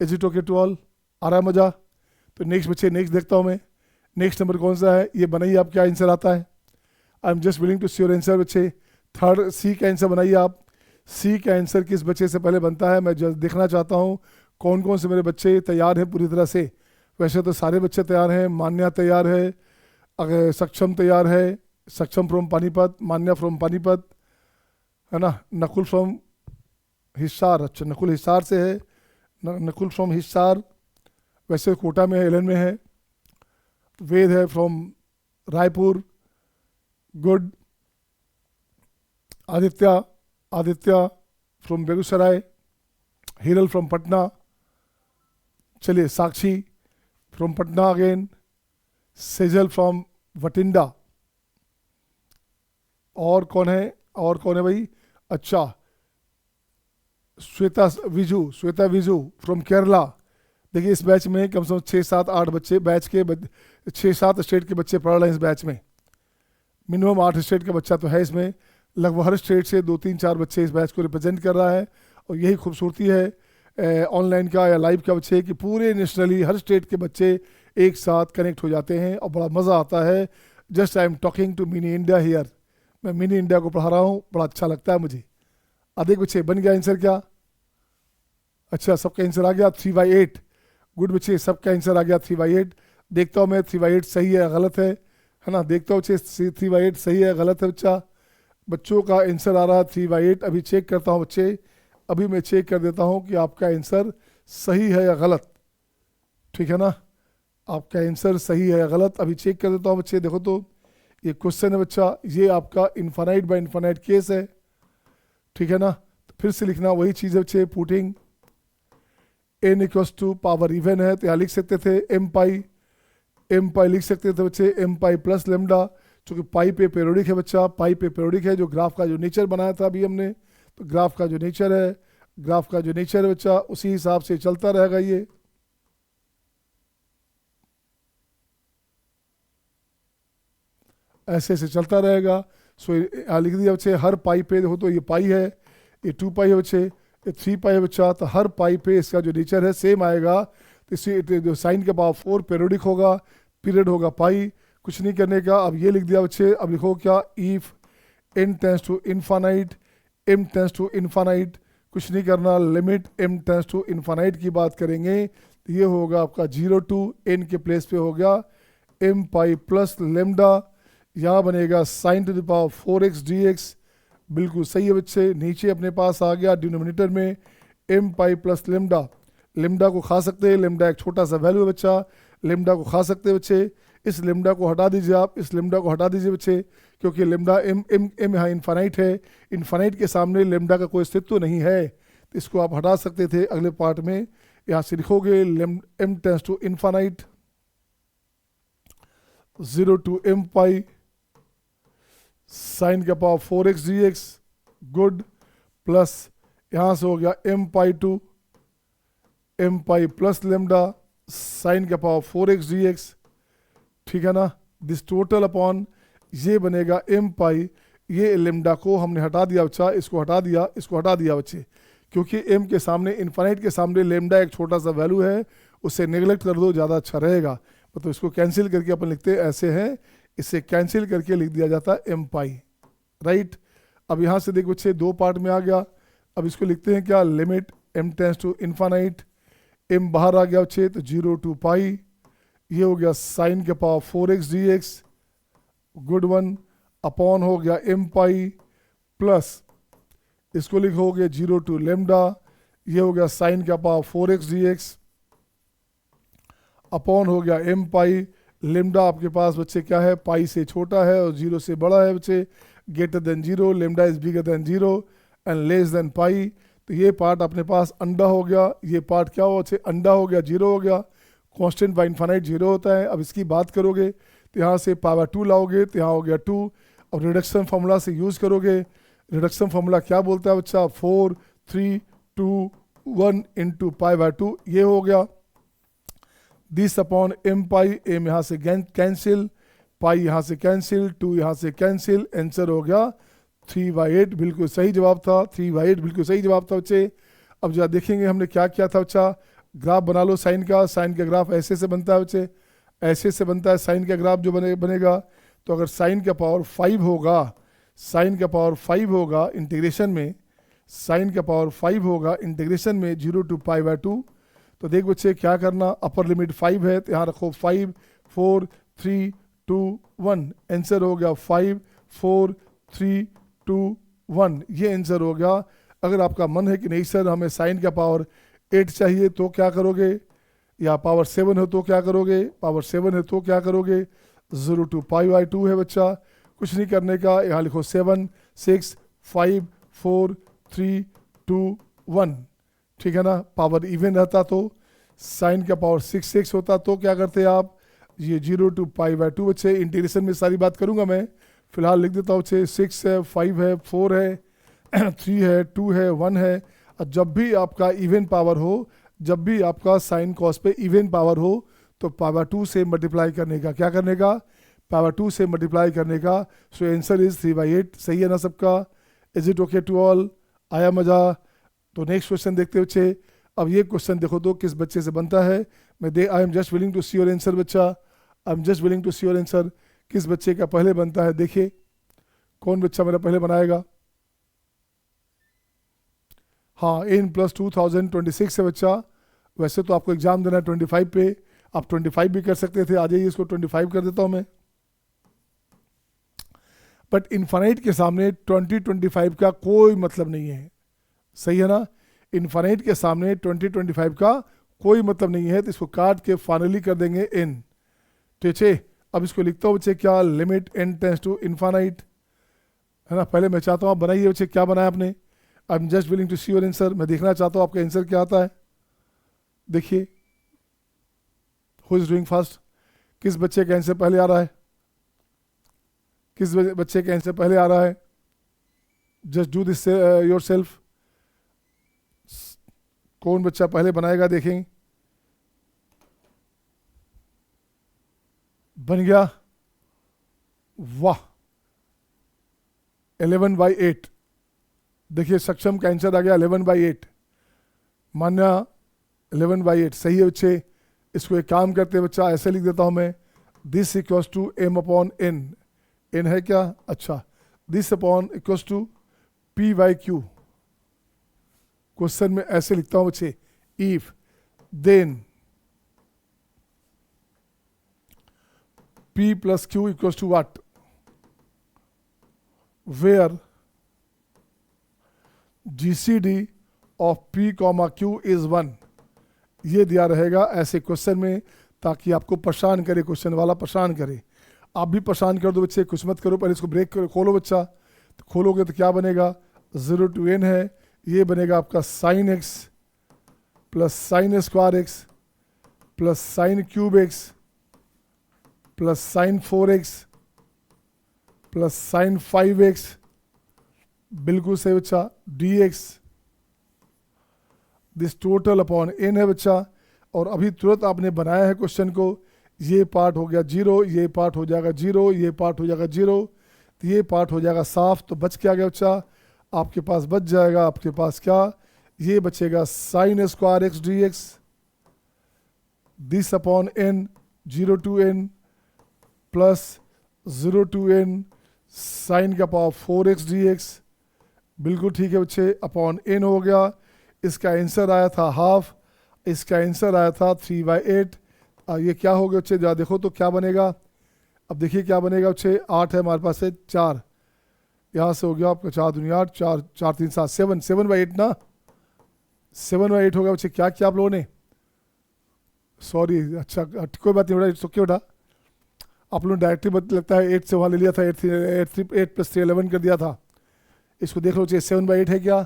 Is it okay to all, आ रहा है मजा। तो नेक्स्ट बच्चे, नेक्स्ट देखता हूँ मैं, नेक्स्ट नंबर कौन सा है, ये बनाइए आप, क्या आंसर आता है। I am just willing to see your answer बच्चे। थर्ड सी का आंसर बनाइए आप। सी का आंसर किस बच्चे से पहले बनता है, मैं जस्ट देखना चाहता हूँ कौन कौन से मेरे बच्चे तैयार हैं पूरी तरह से। वैसे तो सारे बच्चे तैयार हैं, मान्या तैयार है, अगर सक्षम तैयार है, सक्षम from Panipat, Manya from Panipat, है ना। नकुल फ्रॉम हिसार, अच्छा नकुल हिसार से है, नकुल फ्रॉम हिसार, वैसे कोटा में है, एलन में है। वेद है from Raipur, good. Aditya from Begusarai, Hiral from Patna, चलिए Sakshi from Patna again, Sejal from Bathinda, और कौन है भाई, अच्छा श्वेता विजू फ्रॉम केरला। देखिए इस बैच में कम से कम 6-7-8 बच्चे, बैच के 6-7 स्टेट के बच्चे पढ़ रहे हैं इस बैच में, मिनिमम 8 स्टेट का बच्चा तो है इसमें। लगभग हर स्टेट से 2-3-4 बच्चे इस बैच को रिप्रेजेंट कर रहा है। और यही खूबसूरती है ऑनलाइन का या लाइव का बच्चे कि पूरे नेशनली हर स्टेट के बच्चे एक साथ कनेक्ट हो जाते हैं और बड़ा मज़ा आता है। Just I am talking to mini India here, मैं मिनी इंडिया को पढ़ा रहा हूँ, बड़ा अच्छा लगता है मुझे। अधिक बच्चे बन गया आंसर क्या, अच्छा सबका आंसर आ गया 3/8, गुड बच्चे, सबका आंसर आ गया 3/8। देखता हूँ मैं 3/8 सही है गलत है ना, देखता हूँ 3/8 सही है गलत है बच्चा। बच्चों का आंसर आ रहा है 3/8, अभी चेक करता हूँ बच्चे, अभी मैं चेक कर देता हूँ कि आपका आंसर सही है या गलत, ठीक है ना। आपका आंसर सही है या गलत अभी चेक कर देता हूँ बच्चे। देखो तो ये क्वेश्चन है बच्चा, ये आपका इनफाइनाइट बाय इनफाइनाइट केस है, ठीक है ना। तो फिर से लिखना वही चीज़ है बच्चे, पुटिंग n = पावर इवन है तो यहाँ लिख सकते थे m पाई लिख सकते थे बच्चे, m पाई प्लस लेमडा, चूँकि पाई पे पेरियोडिक है बच्चा, पाई पे पेरियोडिक है। जो ग्राफ का जो नेचर बनाया था अभी हमने, तो ग्राफ का जो नेचर है बच्चा उसी हिसाब से चलता रहेगा ये। ऐसे ऐसे चलता रहेगा। सो लिख दिया बच्चे, हर पाई पे हो तो ये पाई है, ये 2 पाई है बच्चे, ये 3 पाई है बच्चा, तो हर पाई पे इसका जो नेचर है सेम आएगा। तो इसी जो साइन का पावर 4 पीरियोडिक होगा, पीरियड होगा पाई, कुछ नहीं करने का। अब ये लिख दिया बच्चे, अब लिखो क्या, if n tends to infinite, m tends to infinite, कुछ नहीं करना, limit m tends to infinite की बात करेंगे तो ये होगा आपका 0 टू n के प्लेस पे हो गया m पाई प्लस लेमडा, यहाँ बनेगा sign to the power 4x dx, बिल्कुल सही है बच्चे। नीचे अपने पास आ गया डिनोमिनेटर में m pi plus lambda, lambda को खा सकते हैं, लेमडा एक छोटा सा वैल्यू है बच्चा, लेमडा को खा सकते हैं बच्चे। इस लेमडा को हटा दीजिए आप, इस लेमडा को हटा दीजिए बच्चे, क्योंकि लेमडा एम एम एम यहाँ इन्फानाइट है, इन्फानाइट के सामने लेमडा का कोई अस्तित्व नहीं है, तो इसको आप हटा सकते थे अगले पार्ट में। यहाँ से लिखोगे m tends to infinite 0 to m pi sine का power 4x dx, good, plus यहाँ से हो गया m pi to m pi plus lambda sine का पावर 4x dx, ठीक है ना। दिस टोटल अपॉन ये बनेगा m पाई, ये लेमडा को हमने हटा दिया बच्चा, इसको हटा दिया, इसको हटा दिया बच्चे, क्योंकि m के सामने, इन्फानाइट के सामने लेमडा एक छोटा सा वैल्यू है, उसे नेगलेक्ट कर दो, ज़्यादा अच्छा रहेगा। मतलब इसको कैंसिल करके अपन लिखते हैं ऐसे हैं, इसे कैंसिल करके लिख दिया जाता है m पाई, राइट। अब यहाँ से देखो बच्चे दो पार्ट में आ गया, अब इसको लिखते हैं क्या, limit m tends to infinite, m बाहर आ गया बच्चे तो 0 टू पाई, ये हो गया साइन के power 4x dx, good one, upon हो गया m पाई प्लस इसको लिखोगे 0 टू लेमडा, ये हो गया साइन का पावर 4x dx, अपॉन हो गया m पाई, लेमडा आपके पास बच्चे क्या है, पाई से छोटा है और 0 से बड़ा है बच्चे, greater than 0, lambda is bigger than 0 and less than pi. तो ये पार्ट अपने पास अंडा हो गया, ये पार्ट क्या हो बच्चे, अंडा हो गया, 0 हो गया, कांस्टेंट बाय इन्फानाइट 0 होता है। अब इसकी बात करोगे तो यहाँ से पावर 2 लाओगे तो यहाँ हो गया 2, अब रिडक्शन फार्मूला से यूज़ करोगे, रिडक्शन फार्मूला क्या बोलता है बच्चा, 4 3 2 1 इंटू पाई बाय 2, ये हो गया this upon m pi, m यहाँ से कैंसिल, पाई यहाँ से कैंसिल, 2 यहाँ से कैंसिल, आंसर हो गया 3/8, बिल्कुल सही जवाब था, 3/8 बिल्कुल सही जवाब था बच्चे। अब जरा देखेंगे हमने क्या किया था बच्चा, ग्राफ बना लो साइन का, साइन का ग्राफ ऐसे से बनता है बच्चे, ऐसे से बनता है साइन का ग्राफ जो बनेगा। तो अगर साइन का पावर 5 होगा, साइन का पावर 5 होगा इंटीग्रेशन में, साइन का पावर 5 होगा इंटीग्रेशन में 0 टू पाई बाय 2, तो देख बच्चे क्या करना, अपर लिमिट 5 है तो यहाँ रखो 5 4 3 2 1, आंसर हो गया 5 4 3 2 1, ये आंसर हो गया। अगर आपका मन है कि नहीं सर हमें साइन का पावर 8 चाहिए तो क्या करोगे, या पावर 7 है तो क्या करोगे, पावर 7 है तो क्या करोगे, 0 टू पाई बाय 2 है बच्चा, कुछ नहीं करने का, यहाँ लिखो 7 6 5 4 3 2 1, ठीक है ना। पावर इवन रहता तो साइन का पावर 6 होता तो क्या करते आप, ये 0 टू पाई बाय 2 बच्चे, इंटीग्रेशन में सारी बात करूंगा मैं, फिलहाल लिख देता हूँ बच्चे, 6 है 5 है 4 है 3 है 2 है 1 है। और जब भी आपका इवन पावर हो, जब भी आपका साइन कॉस पे इवन पावर हो तो पावर 2 से मल्टीप्लाई करने का, क्या करने का, पावर 2 से मल्टीप्लाई करने का। सो आंसर इज 3/8, सही है ना सबका, is it okay to all, आया मजा। तो नेक्स्ट क्वेश्चन देखते बच्चे। अब ये क्वेश्चन देखो तो किस बच्चे से बनता है, I am just willing to see your answer बच्चा, I am just willing to see your answer, किस बच्चे का पहले बनता है, देखिए कौन बच्चा मेरा पहले बनाएगा। हाँ, इन प्लस 2026 है बच्चा, वैसे तो आपको एग्जाम देना है 25 पे, आप 25 भी कर सकते थे, आ जाइए इसको 25 कर देता हूँ मैं, बट इन्फानाइट के सामने 2025 का कोई मतलब नहीं है, सही है ना। इन्फानाइट के सामने 2025 का कोई मतलब नहीं है, तो इसको काट के फाइनली कर देंगे n, ठीक है। अब इसको लिखता हूँ बच्चे क्या, limit n tends to infinite, है ना। पहले मैं चाहता हूँ आप बनाइए बच्चे, क्या बनाया आपने, I am just willing to see your answer, मैं देखना चाहता हूँ आपका आंसर क्या आता है। देखिए हु इज डूइंग फास्ट, किस बच्चे का आंसर पहले आ रहा है, किस बच्चे का आंसर पहले आ रहा है, just do this your self, कौन बच्चा पहले बनाएगा, देखें, बन गया, वाह 11/8, देखिए सक्षम का आंसर आ गया 11/8, मान्या 11/8, सही है बच्चे, इसको एक काम करते हैं बच्चा, ऐसे लिख देता हूं मैं, this equals to M upon N, N है क्या, अच्छा, this upon equals to P by Q. Question में ऐसे लिखता हूं बच्चे, if then P plus Q equals to what? Where GCD of P comma Q is 1। ये दिया रहेगा ऐसे क्वेश्चन में, ताकि आपको परेशान करे, क्वेश्चन वाला परेशान करे। आप भी परेशान कर दो बच्चे, कुछ मत करो, पहले इसको ब्रेक करो, खोलो बच्चा। तो खोलोगे तो क्या बनेगा, 0 to n है, ये बनेगा आपका sine x plus sign square x plus sine cube x plus sign 4x plus sign 5x, बिल्कुल सही बच्चा, dx, this total upon n है बच्चा। और अभी तुरंत आपने बनाया है क्वेश्चन को, ये पार्ट हो गया 0, ये पार्ट हो जाएगा 0, ये पार्ट हो जाएगा 0, तो ये पार्ट हो जाएगा साफ। तो बच क्या गया बच्चा, आपके पास बच जाएगा, आपके पास क्या, ये बचेगा sine square x d x, this upon n, 0 to n plus 0 to n sine का पावर 4x dx, बिल्कुल ठीक है बच्चे, अपॉन n हो गया। इसका आंसर आया था हाफ, इसका आंसर आया था 3/8। ये क्या हो गया बच्चे, जरा देखो तो क्या बनेगा। अब देखिए क्या बनेगा बच्चे, 8 है हमारे पास है, 4 यहाँ से हो गया आपका, 4 दूनी 8, 4 4 3 7, 7/8 ना, 7/8 हो गया बच्चे। क्या किया आप लोगों ने, सॉरी, अच्छा कोई बात नहीं बेटा, इट्स ओके बेटा, आप लोगों ने डायरेक्टली लगता है 8 से वहाँ ले लिया था, 8 प्लस 3 11 कर दिया था। इसको देख लो चाहिए 7/8 है क्या,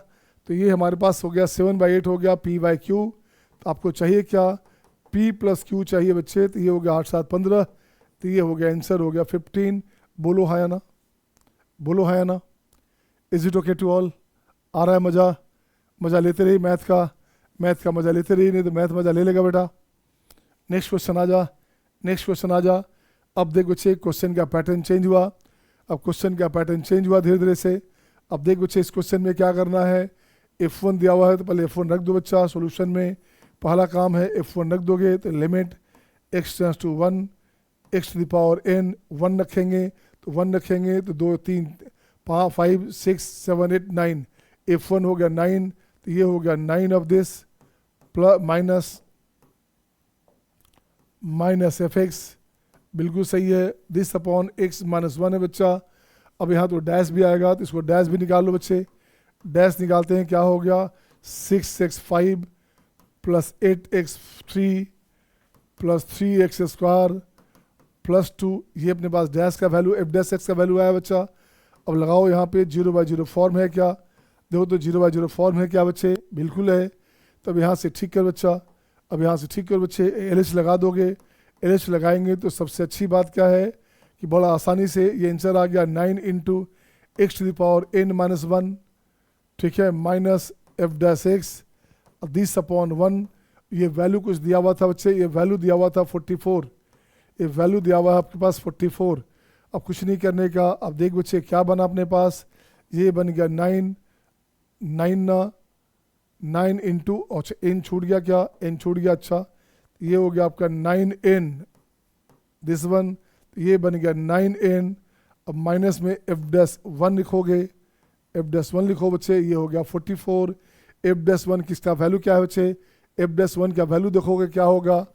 तो ये हमारे पास हो गया 7/8 हो गया P बाई क्यू। तो आपको चाहिए क्या, P प्लस क्यू चाहिए बच्चे, तो ये हो गया 8 7 15, तो ये हो गया आंसर हो गया 15। बोलो हाँ या ना, बोलो हाँ या ना, is it okay to all, आ रहा है मज़ा, मज़ा लेते रहिए मैथ का मज़ा लेते रहिए, नहीं तो मैथ मज़ा ले लेगा बेटा। नेक्स्ट क्वेश्चन आ जा, नेक्स्ट क्वेश्चन आ जा। अब देख बच्चे क्वेश्चन का पैटर्न चेंज हुआ, अब क्वेश्चन का पैटर्न चेंज हुआ धीरे धीरे से। अब देख बच्चे इस क्वेश्चन में क्या करना है, F1 दिया हुआ है तो पहले F1 रख दो बच्चा सॉल्यूशन में। पहला काम है F1 रख दोगे तो limit x tends to 1 x to the power n 1 रखेंगे, तो 1 रखेंगे तो 2 3 5 6 7 8 9, F1 हो गया 9, तो ये हो गया 9 of this plus minus fx, बिल्कुल सही है, दिस अपॉन x माइनस 1 है बच्चा। अब यहाँ तो डैश भी आएगा, तो इसको डैश भी निकाल लो बच्चे। डैश निकालते हैं, क्या हो गया 6x5 plus 8x3 plus 3x square plus 2, ये अपने पास डैश का वैल्यू f डैश x का वैल्यू आया बच्चा। अब लगाओ यहाँ पे 0/0 फॉर्म है क्या, देखो तो 0/0 फॉर्म है क्या बच्चे, बिल्कुल है। तब यहाँ से ठीक कर बच्चा, अब यहाँ से ठीक कर बच्चे, LH लगा दोगे, LH लगाएंगे तो सबसे अच्छी बात क्या है कि बड़ा आसानी से ये आंसर आ गया 9 into x to the power n minus 1, ठीक है, minus f dash x this upon 1। ये वैल्यू कुछ दिया हुआ था बच्चे, ये वैल्यू दिया हुआ था 44, ये वैल्यू दिया हुआ है आपके पास 44। अब कुछ नहीं करने का, अब देख बच्चे क्या बना अपने पास, ये बन गया 9 इंटू, अच्छा n छूट गया क्या, n छूट गया, अच्छा ये हो गया आपका 9n दिस वन, ये बन गया 9n। अब माइनस में f डैश 1 लिखोगे, f डैश 1 लिखो बच्चे, ये हो गया 44। f डैश 1 किसका वैल्यू क्या है बच्चे, f डैश 1 का वैल्यू देखोगे क्या होगा,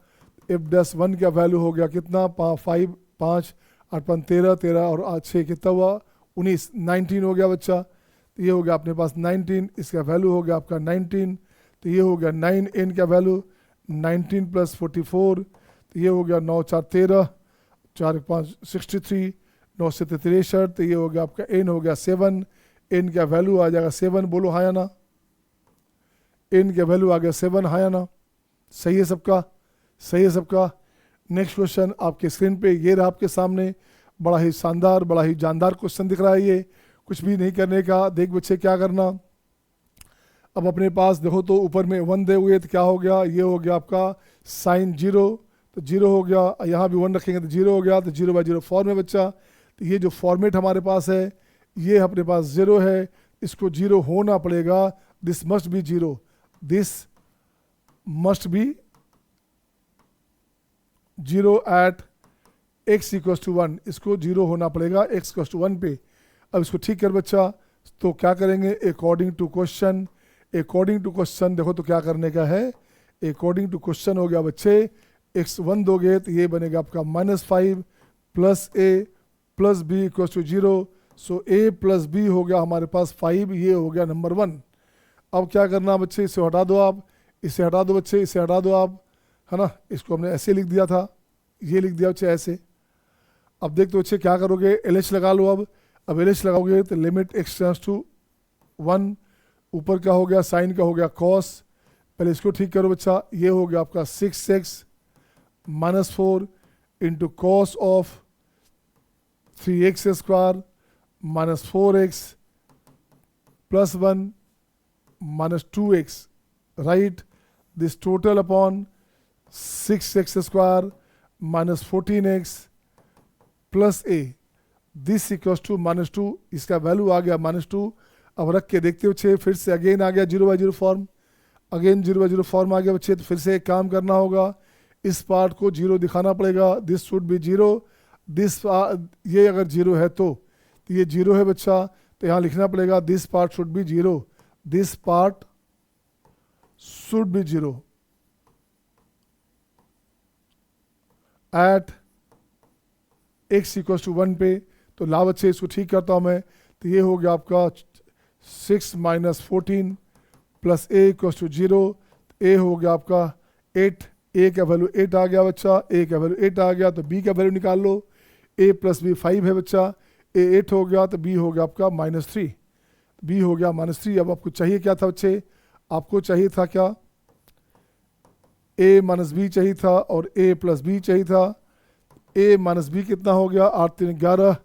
f डैश 1 का वैल्यू हो गया कितना, 5 5 8 5 13 13 और 6 कितना हुआ 19, 19 हो गया बच्चा। तो ये हो गया अपने पास 19, इसका वैल्यू हो गया आपका 19, तो ये हो गया 9n का वैल्यू 19 प्लस 44, तो ये हो गया 9 4 13 4 5 63, 9 से 63, तो ये हो गया आपका n हो गया 7, n का वैल्यू आ जाएगा 7, बोलो हाँ या ना, n का वैल्यू आ गया 7, हाँ या ना, सही है सबका, सही है सबका। नेक्स्ट क्वेश्चन आपके स्क्रीन पे ये रहा आपके सामने, बड़ा ही शानदार बड़ा ही जानदार क्वेश्चन दिख रहा है, ये कुछ भी नहीं करने का। देख बच्चे क्या करना, अब अपने पास देखो तो ऊपर में 1 दे हुए तो क्या हो गया, ये हो गया आपका साइन 0, तो 0 हो गया, यहाँ भी 1 रखेंगे तो 0 हो गया, तो 0/0 फॉर्म है बच्चा। तो ये जो फॉर्मेट हमारे पास है ये अपने पास 0 है, इसको 0 होना पड़ेगा, this must be 0, this must be zero at x equals to 1, इसको जीरो होना पड़ेगा x इक्वल्स टू 1 पे। अब इसको ठीक कर बच्चा, तो क्या करेंगे according to question. According to question देखो तो क्या करने का है, अकॉर्डिंग टू क्वेश्चन हो गया बच्चे x1 दोगे तो ये बनेगा आपका -5 plus a plus b equals to 0। So a plus b हो गया हमारे पास 5, ये हो गया नंबर 1। अब क्या करना बच्चे, इसे हटा दो आप, इसे हटा दो बच्चे, इसे हटा दो आप, है ना। इसको हमने ऐसे लिख दिया था, ये लिख दिया बच्चे ऐसे। अब देख तो बच्चे क्या करोगे, LH लगा लो। अब LH लगाओगे तो लिमिट x टेंड्स टू 1, ऊपर का हो गया साइन का हो गया कॉस। पहले इसको ठीक करो बच्चा, ये हो गया आपका 6x minus 4 into cos of 3x square minus 4x plus 1 minus 2x, right? This total upon 6x square minus 14x plus a, this equals to -2। इसका वैल्यू आ गया -2। अब रख के देखते हो बच्चे, फिर से अगेन आ गया 0/0 फॉर्म, अगेन 0/0 फॉर्म आ गया बच्चे। तो फिर से एक काम करना होगा, इस पार्ट को 0 दिखाना पड़ेगा, दिस शुड बी 0, दिस ये अगर 0 है तो ये 0 है बच्चा, तो यहाँ लिखना पड़ेगा this part should be 0, this part should be 0 at x equals to 1 पे। तो ला बच्चे इसको ठीक करता हूँ मैं, तो ये हो गया आपका 6 minus 14 plus a equals to 0। a हो गया आपका 8, a का वैल्यू 8 आ गया बच्चा, a का वैल्यू 8 आ गया तो b का वैल्यू निकाल लो। a प्लस b 5 है बच्चा, a 8 हो गया तो b हो गया आपका -3, b हो गया -3। अब आपको चाहिए क्या था बच्चे, आपको चाहिए था क्या, a माइनस बी चाहिए था और a प्लस बी चाहिए था। a माइनस बी कितना हो गया, 8 3 11,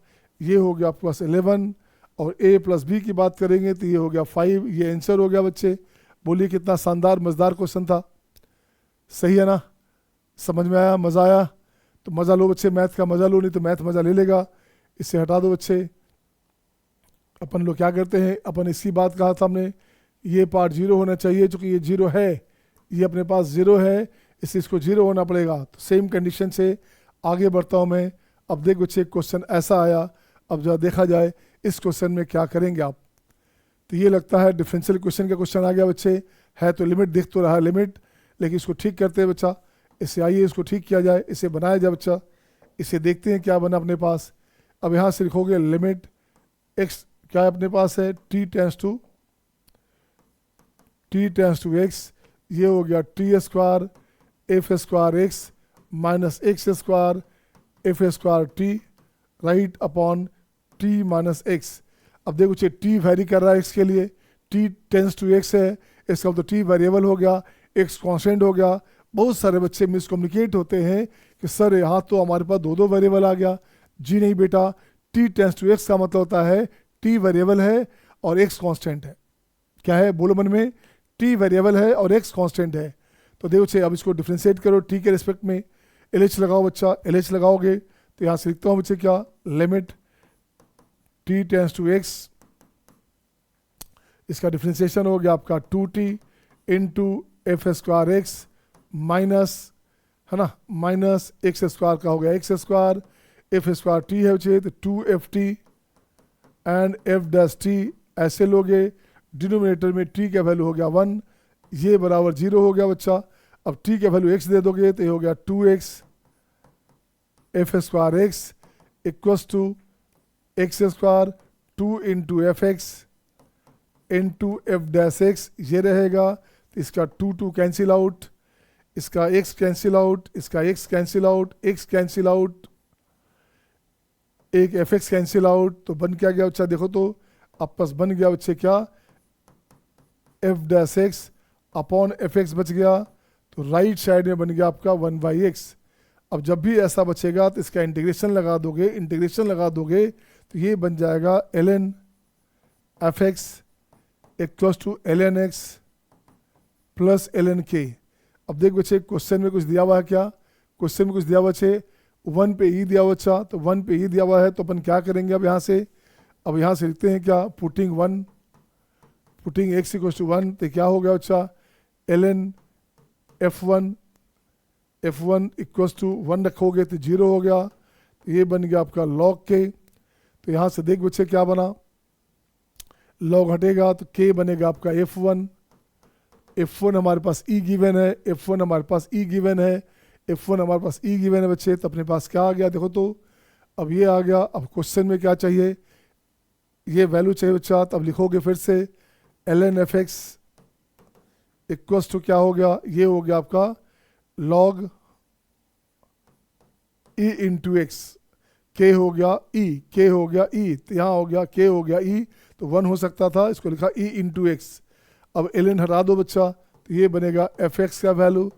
ये हो गया आपके पास 11। और a प्लस बी की बात करेंगे तो ये हो गया 5, ये आंसर हो गया बच्चे। बोलिए कितना शानदार मज़ेदार क्वेश्चन था, सही है ना, समझ में आया, मज़ा आया? तो मज़ा लो बच्चे, मैथ का मज़ा लो, नहीं तो मैथ मज़ा ले लेगा। इसे हटा दो बच्चे। अपन लोग क्या करते हैं, अपन इसी बात कहा था हमने, ये पार्ट 0 होना चाहिए, चूँकि ये 0 है, ये अपने पास 0 है, इसलिए इसको 0 होना पड़ेगा। तो सेम कंडीशन से आगे बढ़ता हूँ मैं। अब देख बच्चे क्वेश्चन ऐसा आया, अब जरा देखा जाए इस क्वेश्चन में क्या करेंगे आप। तो ये लगता है डिफरेंशियल क्वेश्चन का क्वेश्चन आ गया बच्चे, है तो लिमिट दिख तो रहा है लिमिट, लेकिन इसको ठीक करते हैं बच्चा। इससे आइए इसको ठीक किया जाए, इसे बनाया जाए बच्चा, इसे देखते हैं क्या बना अपने पास। अब यहाँ से लिखोगे लिमिट x क्या है अपने पास है, t टेंस टू x, ये हो गया t square F square x minus x square F square T, right, upon t minus x. अब देखो चे t वेरी कर रहा है x के लिए, t टेंस टू x है, इसका तो t वेरिएबल हो गया, x कांस्टेंट हो गया। बहुत सारे बच्चे मिसकम्युनिकेट होते हैं कि सर यहाँ तो हमारे पास दो वेरिएबल आ गया। जी नहीं बेटा, t टेंस टू x का मतलब होता है t वेरिएबल है और x कांस्टेंट है। क्या है बोलो मन में, t वेरिएबल है और x कांस्टेंट है। तो देखो छे, अब इसको डिफ्रेंशिएट करो t के रिस्पेक्ट में, LH लगाओ बच्चा, LH लगाओगे तो यहाँ से लिखता हूँ बच्चे क्या, limit t tends to x, इसका डिफ्रेंशिएशन हो गया आपका 2t into F square x minus, है ना, माइनस एक्स स्क्वायर का हो गया x square, F square T है बच्चे तो 2ft and F dash T, ऐसे लोगे। डिनोमिनेटर में t का वैल्यू हो गया 1, ये बराबर 0 हो गया बच्चा। अब t का वैल्यू x दे दोगे तो ये हो गया 2x F square x equals to x square 2 into F x into F dash x, ये रहेगा। तो इसका 2 कैंसिल आउट, इसका x कैंसिल आउट, इसका x cancel out, x cancel out, एक एफ एक्स कैंसिल आउट, तो बन क्या गया बच्चा, देखो तो आपस बन गया बच्चे क्या, F dash x upon F x बच गया, तो राइट साइड में बन गया आपका 1/x। अब जब भी ऐसा बचेगा तो इसका इंटीग्रेशन लगा दोगे, इंटीग्रेशन लगा दोगे तो ये बन जाएगा ln F x equals to ln x plus ln k। अब देख बच्चे क्वेश्चन में कुछ दिया हुआ है क्या, क्वेश्चन में कुछ दिया हुआ बच्चे 1 पे ई दिया हुआ, अच्छा तो 1 पे ई दिया हुआ है, तो अपन क्या करेंगे अब यहाँ से, अब यहाँ से लिखते हैं क्या, पुटिंग x इक्वल्स टू 1, तो क्या हो गया बच्चा ln f1 F1 equals to 1 रखोगे तो 0 हो गया, तो ये बन गया आपका log k। तो यहाँ से देख बच्चे क्या बना, log हटेगा तो k बनेगा आपका F1। F1 हमारे पास E गिवन है, F1 हमारे पास E गिवन है, F1 हमारे पास E गिवन है बच्चे। तो अपने पास क्या आ गया देखो, तो अब ये आ गया। अब क्वेश्चन में क्या चाहिए, ये वैल्यू चाहिए बच्चा। तो अब लिखोगे फिर से ln fx इक्वल्स टू क्या हो गया, ये हो गया आपका log e into x, k हो गया e, k हो गया e, तो यहाँ हो गया k हो गया e, तो 1 हो सकता था, इसको लिखा e इंटू एक्स। अब ln हटा दो बच्चा, तो ये बनेगा fx का वैल्यू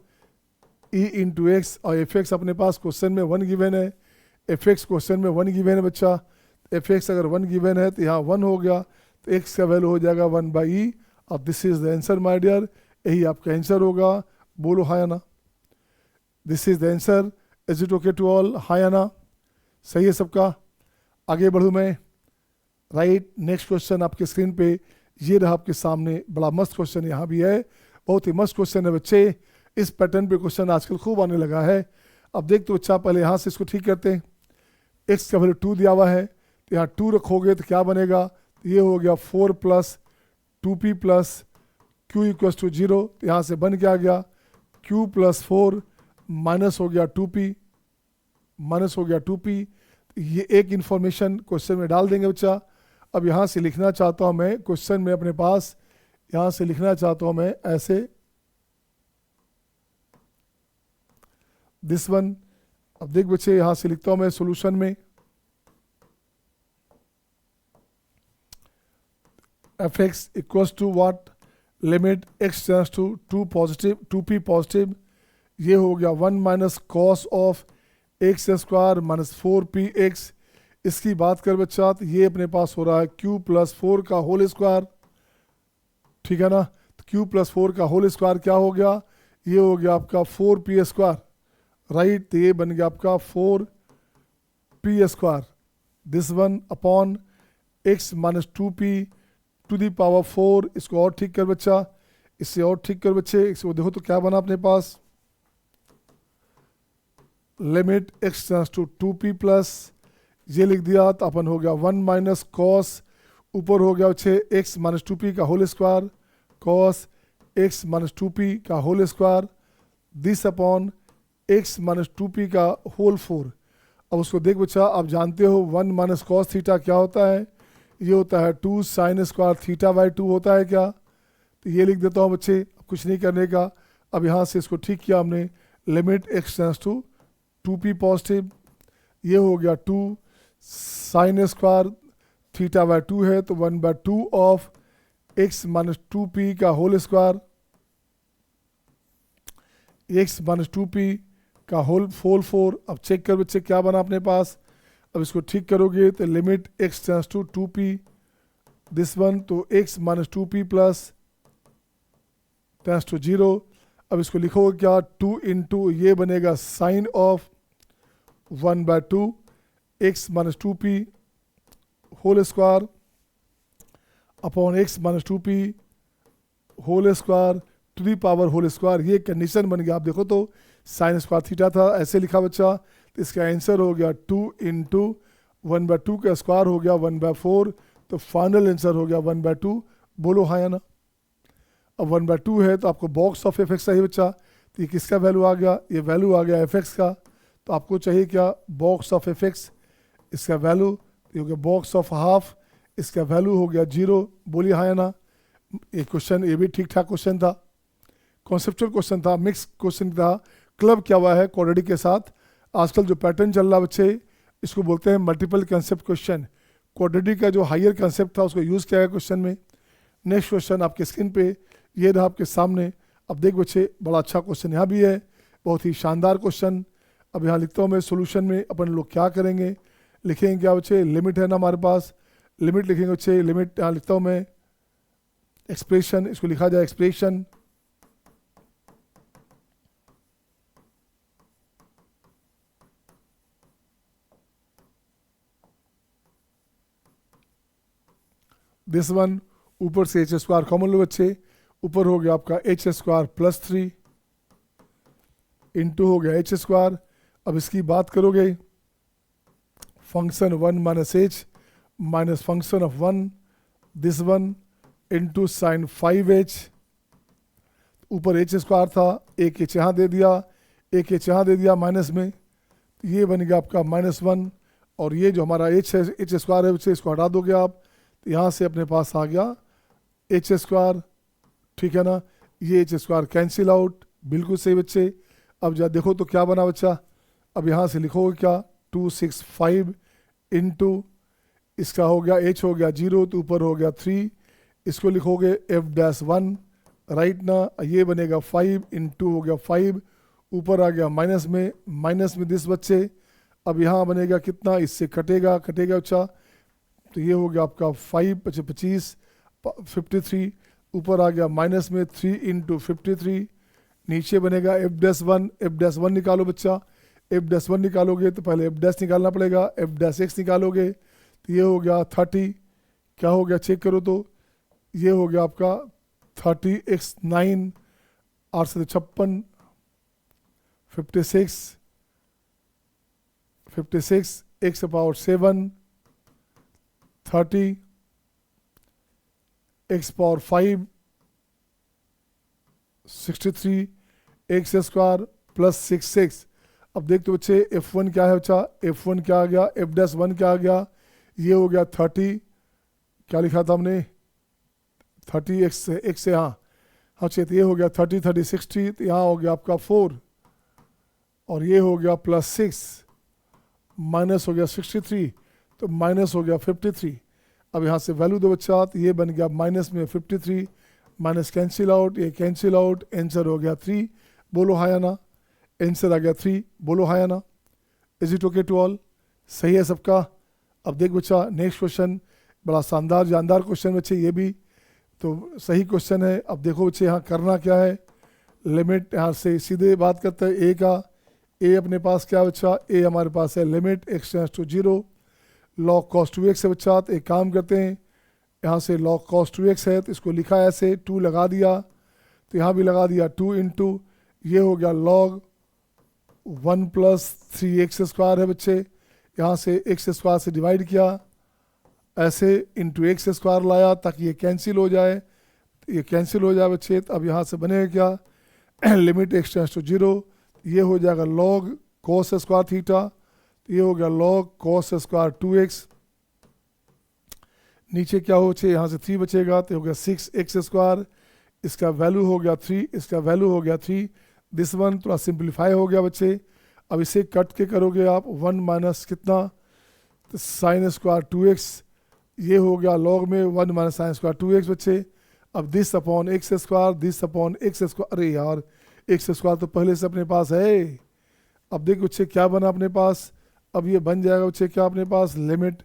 e इंटू एक्स, और fx अपने पास क्वेश्चन में 1 गिवन है, fx क्वेश्चन में 1 गिवन है बच्चा। fx अगर 1 गिवन है तो यहाँ 1 हो गया, तो x का वैल्यू हो जाएगा 1 बाई ई। अब this is the answer my dear, यही आपका आंसर होगा। बोलो हाँ या ना, this is the answer. Is it okay to all, हाँ या ना, सही है सबका। आगे बढ़ूँ मैं, राइट। नेक्स्ट क्वेश्चन आपके स्क्रीन पे ये रहा आपके सामने, बड़ा मस्त क्वेश्चन यहाँ भी है, बहुत ही मस्त क्वेश्चन है बच्चे। इस पैटर्न पे क्वेश्चन आजकल खूब आने लगा है। अब देख तो बच्चा, पहले यहाँ से इसको ठीक करते हैं। एक्स का वैल्यू 2 दिया हुआ है, तो यहाँ 2 रखोगे तो क्या बनेगा, तो ये हो गया 4 plus 2p plus q equals to 0। तो यहाँ से बन के आ गया q प्लस 4 माइनस हो गया 2p, माइनस हो गया 2p। ये एक इंफॉर्मेशन क्वेश्चन में डाल देंगे बच्चा। अब यहाँ से लिखना चाहता हूँ मैं क्वेश्चन में अपने पास, यहाँ से लिखना चाहता हूँ मैं ऐसे दिस वन। अब देख बच्चे, यहाँ से लिखता हूँ मैं सॉल्यूशन में fx equals to what, limit x tends to 2 positive 2p positive, ये हो गया 1 minus cos of x square minus 4px। इसकी बात कर बच्चा, तो ये अपने पास हो रहा है q प्लस 4 का होल स्क्वायर, ठीक है ना। तो q प्लस 4 का होल स्क्वायर क्या हो गया, ये हो गया आपका 4p स्क्वायर, राइट। तो ये बन गया आपका 4p square, this one upon x minus 2p to the power 4। इसको और ठीक कर बच्चा, इससे और ठीक कर बच्चे, इसको देखो तो क्या बना अपने पास, limit x tends to 2p plus, ये लिख दिया तो अपन हो गया 1 माइनस कॉस, ऊपर हो गया बच्चे x माइनस 2p का whole square, cos x minus 2p का whole square, this upon x minus 2p का होल 4। अब उसको देख बच्चा, आप जानते हो 1 माइनस कॉस थीटा क्या होता है, ये होता है 2 साइन स्क्वायर थीटा बाई 2 होता है क्या। तो ये लिख देता हूँ बच्चे, कुछ नहीं करने का। अब यहाँ से इसको ठीक किया हमने, limit x tends to 2p positive, ये हो गया 2 साइन स्क्वायर थीटा बाई 2 है, तो 1 by 2 of x minus 2p का whole square, x minus 2p का होल 4। अब चेक कर बच्चे क्या बना अपने पास। अब इसको ठीक करोगे तो limit x tends to 2p this one, तो x minus 2p plus tends to 0। अब इसको लिखोगे क्या, 2 इंटू ये बनेगा sine of 1 by 2 x minus 2p whole square upon x minus 2p whole square to the power whole square. ये कंडीशन बन गया। आप देखो तो साइन स्क्वायर थीटा था, ऐसे लिखा बच्चा, तो इसका आंसर हो गया 2 इंटू 1 बाई 2 का स्क्वायर हो गया 1 बाई 4, तो फाइनल आंसर हो गया 1 बाई 2। बोलो हाँ या ना। अब 1 बाई 2 है तो आपको बॉक्स ऑफ एफ एक्स चाहिए बच्चा, तो ये किसका वैल्यू आ गया, ये वैल्यू आ गया एफ एक्स का। तो आपको चाहिए क्या, बॉक्स ऑफ एफ एक्स, इसका वैल्यू ये हो गया बॉक्स ऑफ हाफ, इसका वैल्यू हो गया 0। बोलिए हाँ या ना। ये क्वेश्चन ये भी ठीक ठाक क्वेश्चन था, कॉन्सेप्चुअल क्वेश्चन था, मिक्स क्वेश्चन था, क्लब क्या हुआ है क्वाड्रेटिक के साथ। आजकल जो पैटर्न चल रहा बच्चे, इसको बोलते हैं मल्टीपल कंसेप्ट क्वेश्चन। क्वाड्रेटिक का जो हायर कंसेप्ट था उसको यूज़ किया गया क्वेश्चन में। नेक्स्ट क्वेश्चन आपके स्क्रीन पे ये रहा आपके सामने। अब देख बच्चे, बड़ा अच्छा क्वेश्चन यहाँ भी है, बहुत ही शानदार क्वेश्चन। अब यहाँ लिखता हूँ मैं सोल्यूशन में अपन लोग क्या करेंगे, लिखेंगे क्या बच्चे, लिमिट है ना हमारे पास, लिमिट लिखेंगे बच्चे, लिमिट यहाँ लिखता हूँ मैं एक्सप्रेशन, इसको लिखा जाए एक्सप्रेशन दिस वन, ऊपर से एच स्क्वायर कॉमन लो बच्चे, ऊपर हो गया आपका एच स्क्वायर प्लस 3 इंटू हो गया एच स्क्वायर। अब इसकी बात करोगे function 1 minus H minus function of 1 this one into sine 5h, ऊपर एच स्क्वायर था, एक एच यहाँ दे दिया, एक एच यहाँ दे दिया माइनस में, ये बन गया आपका -1। और ये जो हमारा एच है, एच स्क्वायर है, उसे इसको हटा दोगे आप, तो यहाँ से अपने पास आ गया एच स्क्वायर, ठीक है ना। ये एच स्क्वायर कैंसिल आउट, बिल्कुल सही बच्चे। अब जब देखो तो क्या बना बच्चा, अब यहाँ से लिखोगे क्या 265 इंटू इसका हो गया एच हो गया 0 तो ऊपर हो गया 3, इसको लिखोगे f-1 राइट ना, ये बनेगा 5 इंटू हो गया 5, ऊपर आ गया माइनस में दिस बच्चे। अब यहाँ बनेगा कितना, इससे कटेगा अच्छा, तो ये हो गया आपका 5 25 53, ऊपर आ गया माइनस में 3 इंटू 53, नीचे बनेगा f-1 निकालो बच्चा। f-1 निकालोगे तो पहले f' निकालना पड़ेगा, f' निकालोगे तो ये हो गया 30, क्या हो गया चेक करो तो, ये हो गया आपका 30x 9 8 से 56 56 x power 7 30 x power 5 63 x square plus 6। अब देखते बच्चे f1 क्या है बच्चा, f1 क्या आ गया, f'1 क्या आ गया, ये हो गया 30, क्या लिखा था हमने 30 x से हाँ तो ये हो गया 30 30 60, तो यहाँ हो गया आपका 4 और ये हो गया +6 माइनस हो गया 63, तो माइनस हो गया 53। अब यहाँ से वैल्यू दो बच्चा, तो ये बन गया माइनस में 53, माइनस कैंसिल आउट, ये कैंसिल आउट, आंसर हो गया 3, बोलो हाँ या ना, आंसर आ गया 3, बोलो हाँ या ना। Is it okay to all, सही है सबका। अब देख बच्चा नेक्स्ट क्वेश्चन, बड़ा शानदार जानदार क्वेश्चन बच्चे, ये भी तो सही क्वेश्चन है। अब देखो बच्चे यहाँ करना क्या है, लिमिट यहाँ से सीधे बात करते हैं ए का। ए अपने पास क्या बच्चा, ए हमारे पास है limit x tends to 0 log cos 2x है बच्चा। तो एक काम करते हैं, यहाँ से log cos 2x है तो इसको लिखा है ऐसे, 2 लगा दिया, तो यहाँ भी लगा दिया 2 इंटू ये हो गया log 1 + 3x स्क्वायर है बच्चे। यहाँ से x स्क्वायर से डिवाइड किया ऐसे इंटू x स्क्वायर लाया ताकि ये कैंसिल हो जाए, ये कैंसिल हो जाए बच्चे। तो अब यहाँ से बनेगा क्या, लिमिट x टेंड्स टू 0, ये हो जाएगा log cos स्क्वायर थीटा, तो ये हो गया log cos स्क्वायर 2x, नीचे क्या हो बच्चे यहाँ से 3 बचेगा तो हो गया 6x स्क्वायर, इसका वैल्यू हो गया 3, इसका वैल्यू हो गया 3, दिस वन थोड़ा सिंप्लीफाई हो गया बच्चे। अब इसे कट के करोगे आप 1 माइनस कितना, तो साइन स्क्वायर 2x, ये हो गया log में 1 माइनस साइन स्क्वायर 2x बच्चे। अब this upon x square, this upon x square, अरे यार x स्क्वायर तो पहले से अपने पास है। अब देखो बच्चे क्या बना अपने पास, अब ये बन जाएगा बच्चे क्या अपने पास, लिमिट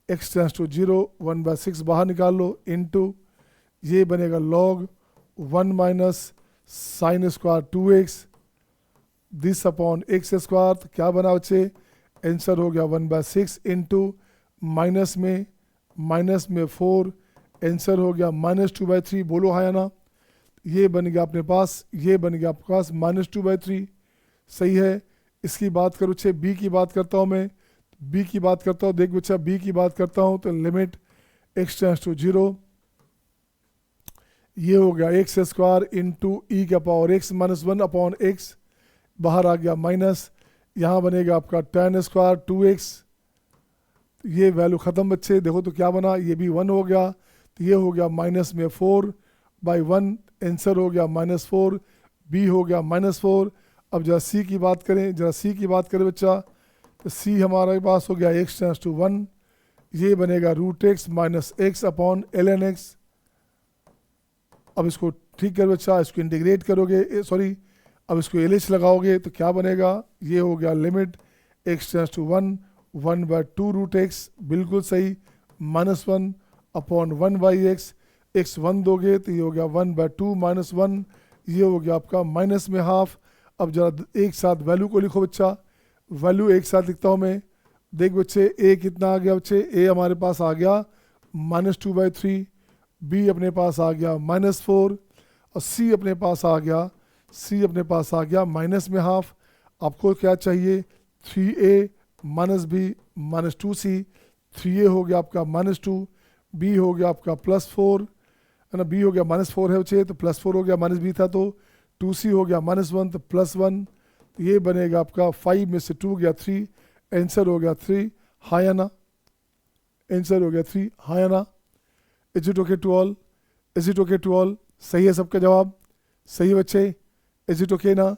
x टेंड्स टू 0 1/6 बाहर निकाल लो इंटू ये बनेगा log 1 minus sine square 2x this upon x square, तो क्या बना बच्चे, आंसर हो गया 1/6 इंटू माइनस में 4, आंसर हो गया -2/3, बोलो हाँ या ना। ये बन गया अपने पास, ये बन गया आपके पास -2/3, सही है। इसकी बात करो बच्चे, बी की बात करता हूँ मैं, बी की बात करता हूँ, देख बच्चा बी की बात करता हूँ तो लिमिट x टेंड्स टू 0, ये हो गया x स्क्वायर इंटू ई का power x minus 1 upon x, बाहर आ गया माइनस, यहाँ बनेगा आपका tan स्क्वायर 2x, ये वैल्यू ख़त्म बच्चे। देखो तो क्या बना, ये भी 1 हो गया, तो ये हो गया माइनस में 4/1, आंसर हो गया -4, बी हो गया -4। अब जरा सी की बात करें, बच्चा, तो सी हमारे पास हो गया x टेंड्स टू 1, ये बनेगा √x minus x upon ln x। अब इसको ठीक कर बच्चा, इसको इंटीग्रेट करोगे, सॉरी अब इसको LH लगाओगे तो क्या बनेगा, ये हो गया limit x tends to 1 1/2 √x, बिल्कुल सही, -1 अपॉन 1/x, x 1 दोगे तो ये हो गया 1/2 - 1, ये हो गया आपका माइनस में हाफ। अब जरा एक साथ वैल्यू को लिखो बच्चा, वैल्यू एक साथ लिखता हूँ मैं, देख बच्चे a कितना आ गया बच्चे, a हमारे पास आ गया -2/3, b अपने पास आ गया -4 और c अपने पास आ गया सी अपने पास आ गया माइनस में हाफ। आपको क्या चाहिए, 3a minus B minus 2c। 3a हो गया आपका -2, b हो गया आपका +4 है ना, b हो गया -4 है बच्चे तो +4 हो गया, माइनस b था तो 2c हो गया -1 तो +1। ये बनेगा आपका 5 में से 2 गया 3, आंसर हो गया 3। हाँ या ना, आंसर हो गया 3। हाँ या ना, is it okay to all, is it okay to all, सही है सबका जवाब, सही है बच्चे, इज इट ओके ना।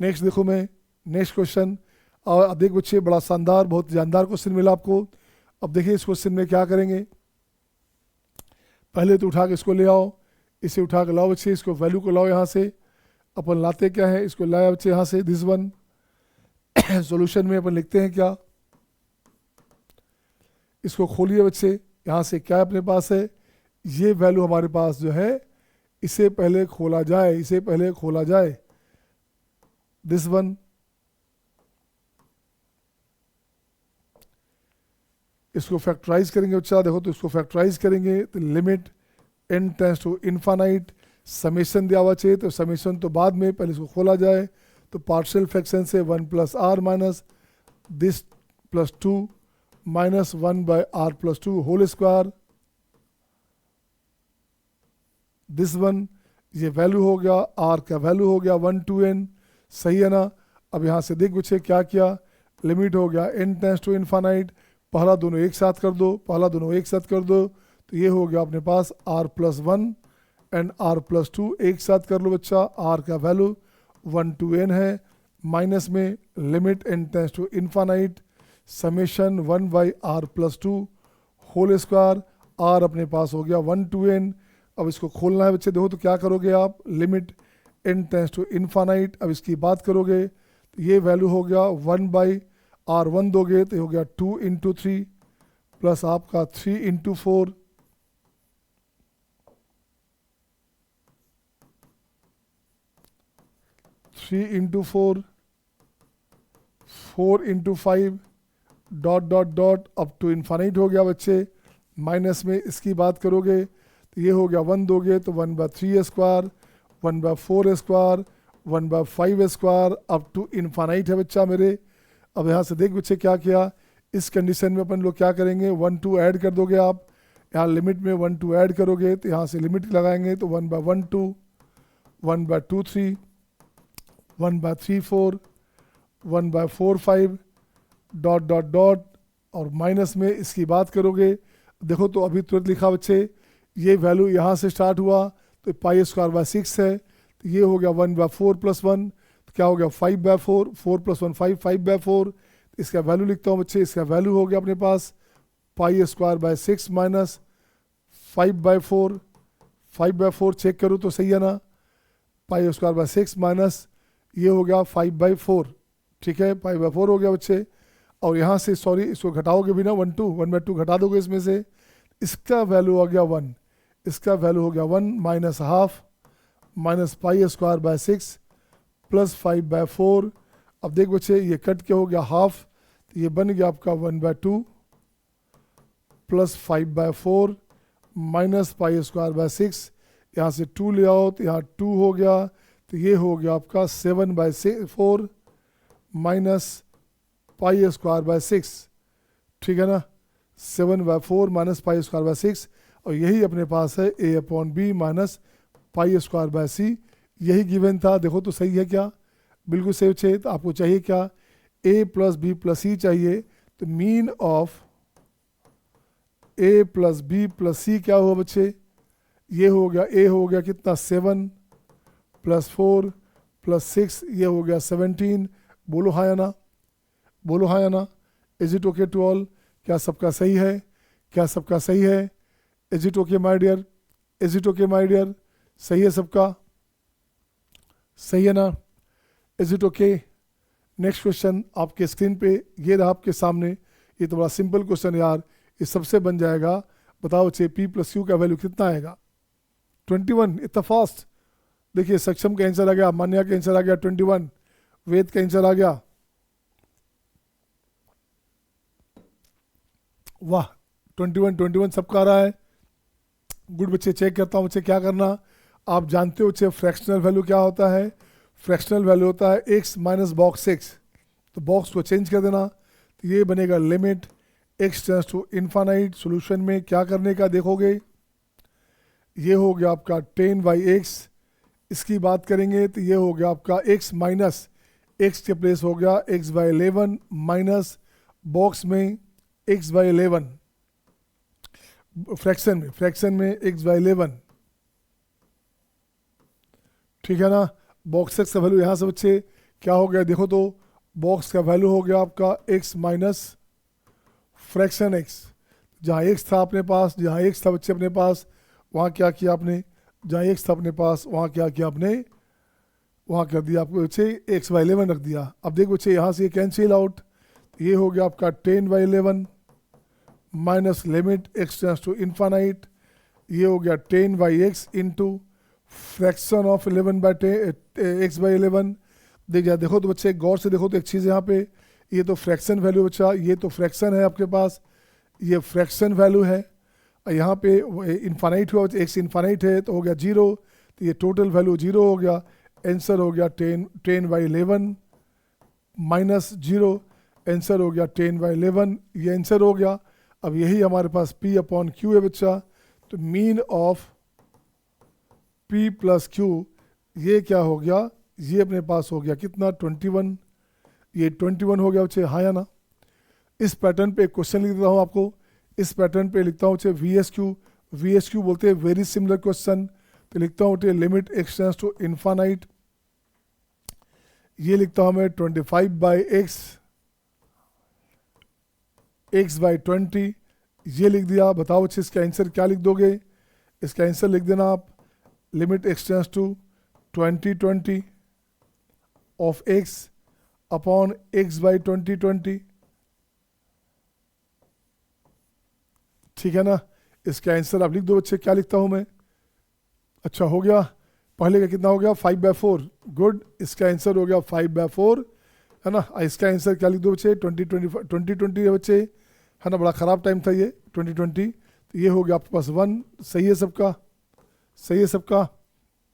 नेक्स्ट देखो मैं, नेक्स्ट क्वेश्चन, और देख बच्चे बड़ा शानदार बहुत जानदार क्वेश्चन मिला आपको। अब देखिए इस क्वेश्चन में क्या करेंगे, पहले तो उठा के इसको ले आओ, इसे उठा के लाओ बच्चे, इसको वैल्यू को लाओ यहाँ से। अपन लाते क्या है, इसको लाया बच्चे यहाँ से, दिस वन। सॉल्यूशन में अपन लिखते हैं क्या, इसको खोलिए बच्चे, यहाँ से क्या अपने पास है, ये वैल्यू हमारे पास जो है, इसे पहले खोला जाए, इसे पहले खोला जाए, दिस वन। इसको फैक्टराइज करेंगे बच्चा, देखो तो इसको फैक्टराइज करेंगे तो limit n tends to infinite, summation दिया हुआ चाहिए तो समेशन तो बाद में, पहले इसको खोला जाए तो पार्शियल फ्रैक्शन से 1 + r minus this +2 minus 1/r + 2 whole square, this one. ये वैल्यू हो गया, r का वैल्यू हो गया 1 to n, सही है ना। अब यहाँ से देख बच्चे क्या किया, लिमिट हो गया n टेंड्स टू इनफाइनाइट, पहला दोनों एक साथ कर दो, पहला दोनों एक साथ कर दो तो ये हो गया अपने पास r + 1 एंड r + 2 एक साथ कर लो बच्चा, r का वैल्यू 1 to n है, माइनस में limit n tends to infinite summation 1/r + 2 whole square, r अपने पास हो गया 1 to n। अब इसको खोलना है बच्चे, देखो तो क्या करोगे आप, limit n tends to infinite, अब इसकी बात करोगे तो ये वैल्यू हो गया 1/r1 दोगे तो हो गया 2 × 3 प्लस आपका 3 × 4 3 × 4 4 × 5 dot dot dot up to infinite हो गया बच्चे, माइनस में इसकी बात करोगे तो ये हो गया 1 दोगे तो 1/3 square 1/4 square 1/5 square up to infinite है बच्चा मेरे। अब यहाँ से देख बच्चे क्या किया, इस कंडीशन में अपन लोग क्या करेंगे, 1 2 ऐड कर दोगे आप, यहाँ लिमिट में 1 2 ऐड करोगे तो यहाँ से लिमिट लगाएंगे तो 1/1 2 1/2 3 1/3 4 1/4 5 डॉट डॉट डॉट और माइनस में इसकी बात करोगे, देखो तो अभी तुरंत लिखा बच्चे, ये वैल्यू यहाँ से स्टार्ट हुआ तो π²/6 है, तो ये हो गया 1/4 + 1 तो क्या हो गया 5/4 4 + 1 5 5/4, इसका वैल्यू लिखता हूँ बच्चे, इसका वैल्यू हो गया अपने पास π²/6 माइनस 5/4 5/4 चेक करूँ तो सही है ना, π²/6 माइनस ये हो गया 5/4, ठीक है 5/4 हो गया बच्चे। और यहाँ से सॉरी इसको घटाओगे भी ना 1/2 घटा दोगे इसमें से, इसका वैल्यू आ गया 1, इसका वैल्यू हो गया 1 माइनस हाफ माइनस π²/6 प्लस 5/4। अब देख बच्चे ये कट के हो गया हाफ तो ये बन गया आपका 1/2 प्लस 5/4 माइनस π²/6, यहाँ से 2 ले आओ तो यहाँ 2 हो गया तो ये हो गया आपका 7/4 माइनस π²/6, ठीक है ना, 7/4 माइनस π²/6 और यही अपने पास है a/b माइनस π²/c, यही गिवन था। देखो तो सही है क्या, बिल्कुल सही है। तो आपको चाहिए क्या, a + b + c चाहिए, तो mean of a + b + c क्या हुआ बच्चे, ये हो गया a हो गया कितना 7 + 4 + 6 ये हो गया 17। बोलो हाँ या ना, बोलो हाँ या ना, is it okay to all, क्या सबका सही है, क्या सबका सही है, is it okay my dear, is it okay my dear, सही है सबका, सही है ना, is it okay. Next question आपके स्क्रीन पे ये रहा आपके सामने, ये तो बड़ा सिंपल क्वेश्चन यार, ये सबसे बन जाएगा। बताओ बच्चे p + q का वैल्यू कितना आएगा, 21, इतना फास्ट। देखिए सक्षम का आंसर आ गया, मान्या का आंसर आ गया 21, वेद का आंसर आ गया, वाह 21 सबका आ रहा है, गुड बच्चे। चेक करता हूँ बच्चे क्या करना, आप जानते हो बच्चे फ्रैक्शनल वैल्यू क्या होता है, फ्रैक्शनल वैल्यू होता है x माइनस बॉक्स x, तो बॉक्स को चेंज कर देना, तो ये बनेगा limit x tends to infinite. Solution में क्या करने का देखोगे, ये हो गया आपका 10/x, इसकी बात करेंगे तो ये हो गया आपका x माइनस x के प्लेस हो गया x/11 माइनस बॉक्स में x/11, फ्रैक्शन में x/11, ठीक है ना। बॉक्स x का वैल्यू यहाँ से बच्चे क्या हो गया, देखो तो बॉक्स का वैल्यू हो गया आपका x माइनस फ्रैक्शन x। जहाँ x था अपने पास, जहाँ x था बच्चे अपने पास, वहाँ क्या किया आपने, जहाँ x था अपने पास वहाँ क्या किया आपने, वहाँ कर दिया आपको बच्चे x/11 रख दिया। अब देखो बच्चे यहाँ से कैंसिल आउट, ये हो गया आपका 10/11 minus limit x tends to infinite, ये हो गया 10/x into fraction of 11/x/11। देखो तो बच्चे गौर से देखो तो एक चीज़ यहाँ पे, ये तो फ्रैक्शन वैल्यू बच्चा, ये तो फ्रैक्शन है आपके पास, ये फ्रैक्शन वैल्यू है, यहाँ पे इनफाइनाइट हुआ, x इनफाइनाइट है तो हो गया 0, तो ये टोटल वैल्यू 0 हो गया। आंसर हो गया 10/11 माइनस 0, आंसर हो गया 10/11, ये आंसर हो गया। अब यही हमारे पास P/Q है बच्चा, तो mean of P plus Q ये क्या हो गया, ये अपने पास हो गया कितना 21, ये 21 हो गया बच्चे, हाँ या ना। इस पैटर्न पे एक क्वेश्चन लिख देता हूँ आपको, इस पैटर्न पे लिखता हूँ VSQ बोलते हैं वेरी सिमिलर क्वेश्चन, तो लिखता हूँ limit x tends to infinite, ये लिखता हूँ मैं 25/x x/20, ये लिख दिया। बताओ बच्चे इसका आंसर क्या लिख दोगे, इसका आंसर लिख देना आप limit x tends to 20/20 of x upon x/20/20, ठीक है ना। इसका आंसर आप लिख दो बच्चे, क्या लिखता हूं मैं, अच्छा हो गया, पहले का कितना हो गया 5/4, गुड, इसका आंसर हो गया 5/4, है ना। इसका आंसर क्या लिख दो बच्चे 2020 है बच्चे, है ना, बड़ा ख़राब टाइम था ये 2020, तो ये हो गया आपके पास 1, सही है सबका, सही है सबका,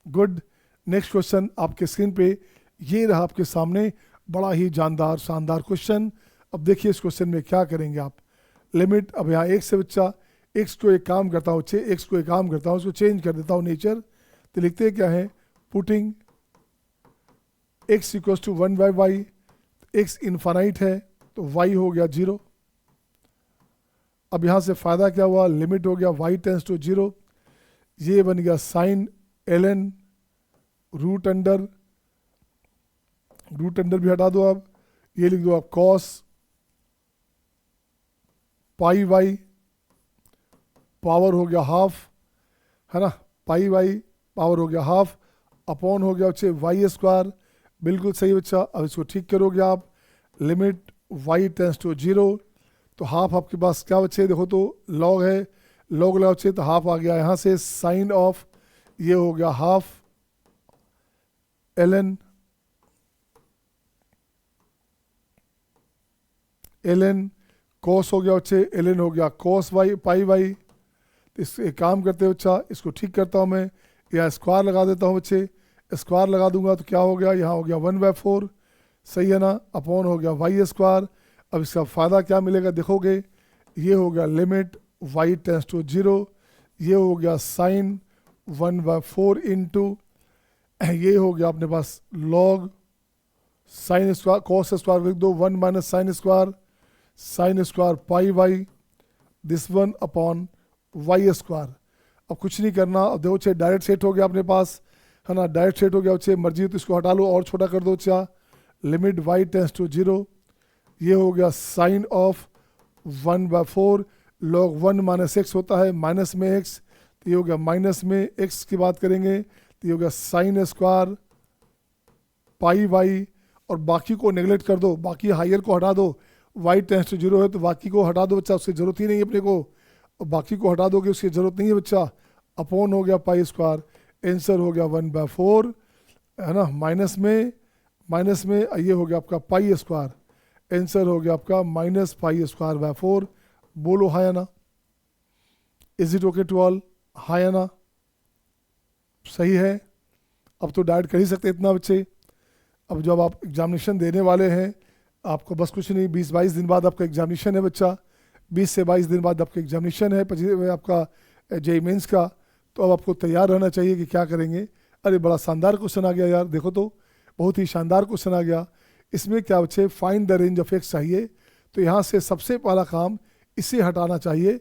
गुड। नेक्स्ट क्वेश्चन आपके स्क्रीन पे ये रहा आपके सामने, बड़ा ही जानदार शानदार क्वेश्चन। अब देखिए इस क्वेश्चन में क्या करेंगे आप, लिमिट, अब यहाँ x से बच्चा, x को एक काम करता हूँ x को एक काम करता हूँ, उसको चेंज कर देता हूँ नेचर, तो लिखते हैं क्या है, putting x equals to 1/y, x infinite है तो y हो गया 0। अब यहाँ से फ़ायदा क्या हुआ, लिमिट हो गया y टेंड्स टू 0, ये बन गया साइन ln रूट अंडर भी हटा दो आप, ये लिख दो आप कॉस पाई वाई, पावर हो गया हाफ, है ना, पाई वाई पावर हो गया हाफ, अपॉन हो गया बच्चे y², बिल्कुल सही बच्चा। अब इसको ठीक करोगे आप, लिमिट y टेंड्स टू 0, तो हाफ आपके पास क्या बच्चे, देखो तो लॉग है, लॉग लगा बच्चे, तो हाफ आ गया यहाँ से साइन ऑफ, ये हो गया हाफ ln कॉस हो गया बच्चे, ln हो गया कॉस वाई पाई वाई। इस एक काम करते हो बच्चा, इसको ठीक करता हूँ मैं, या स्क्वायर लगा देता हूँ बच्चे, स्क्वायर लगा दूंगा तो क्या हो गया, यहाँ हो गया 1/4, सही है ना, अपॉन हो गया y²। अब इसका फ़ायदा क्या मिलेगा देखोगे, ये हो गया लिमिट y टेंड्स टू 0, ये हो गया साइन 1/4 इंटू, ये हो गया अपने पास log sine square cos square लिख दो 1 minus sine square pi y, this one upon y²। अब कुछ नहीं करना, अब देखो छे डायरेक्ट सेट हो गया अपने पास, है ना, डायरेक्ट सेट हो गया बच्चे, मर्जी तो इसको हटा लो और छोटा कर दो बच्चा, लिमिट y टेंड्स टू 0, ये हो गया sine of 1/4, log 1 minus x होता है माइनस में x, तो ये हो गया माइनस में x की बात करेंगे, तो ये हो गया साइन स्क्वायर पाई वाई, और बाकी को नेगलेक्ट कर दो, बाकी हायर को हटा दो, y टेंड्स टू 0 है तो बाकी को हटा दो बच्चा, उसकी ज़रूरत ही नहीं है अपने को, और बाकी को हटा दोगे उसकी ज़रूरत नहीं है बच्चा, अपॉन हो गया पाई², आंसर हो गया 1/4, है ना, माइनस में ये हो गया आपका पाई², आंसर हो गया आपका माइनस पाई²/4। बोलो हाँ या ना, is it okay to all, हाँ या ना, सही है। अब तो डायरेक्ट कर ही सकते इतना बच्चे, अब जब आप एग्जामिनेशन देने वाले हैं, आपको बस कुछ नहीं, 20-22 दिन बाद आपका एग्जामिनेशन है बच्चा, 20 से 22 दिन बाद आपका एग्जामिनेशन है 25 आपका जेईई मेंस का। तो अब आपको तैयार रहना चाहिए कि क्या करेंगे। अरे बड़ा शानदार क्वेश्चन आ गया यार, देखो तो बहुत ही शानदार क्वेश्चन आ गया। इसमें क्या बच्चे, find the range of x चाहिए। तो यहाँ से सबसे पहला काम इसे हटाना चाहिए।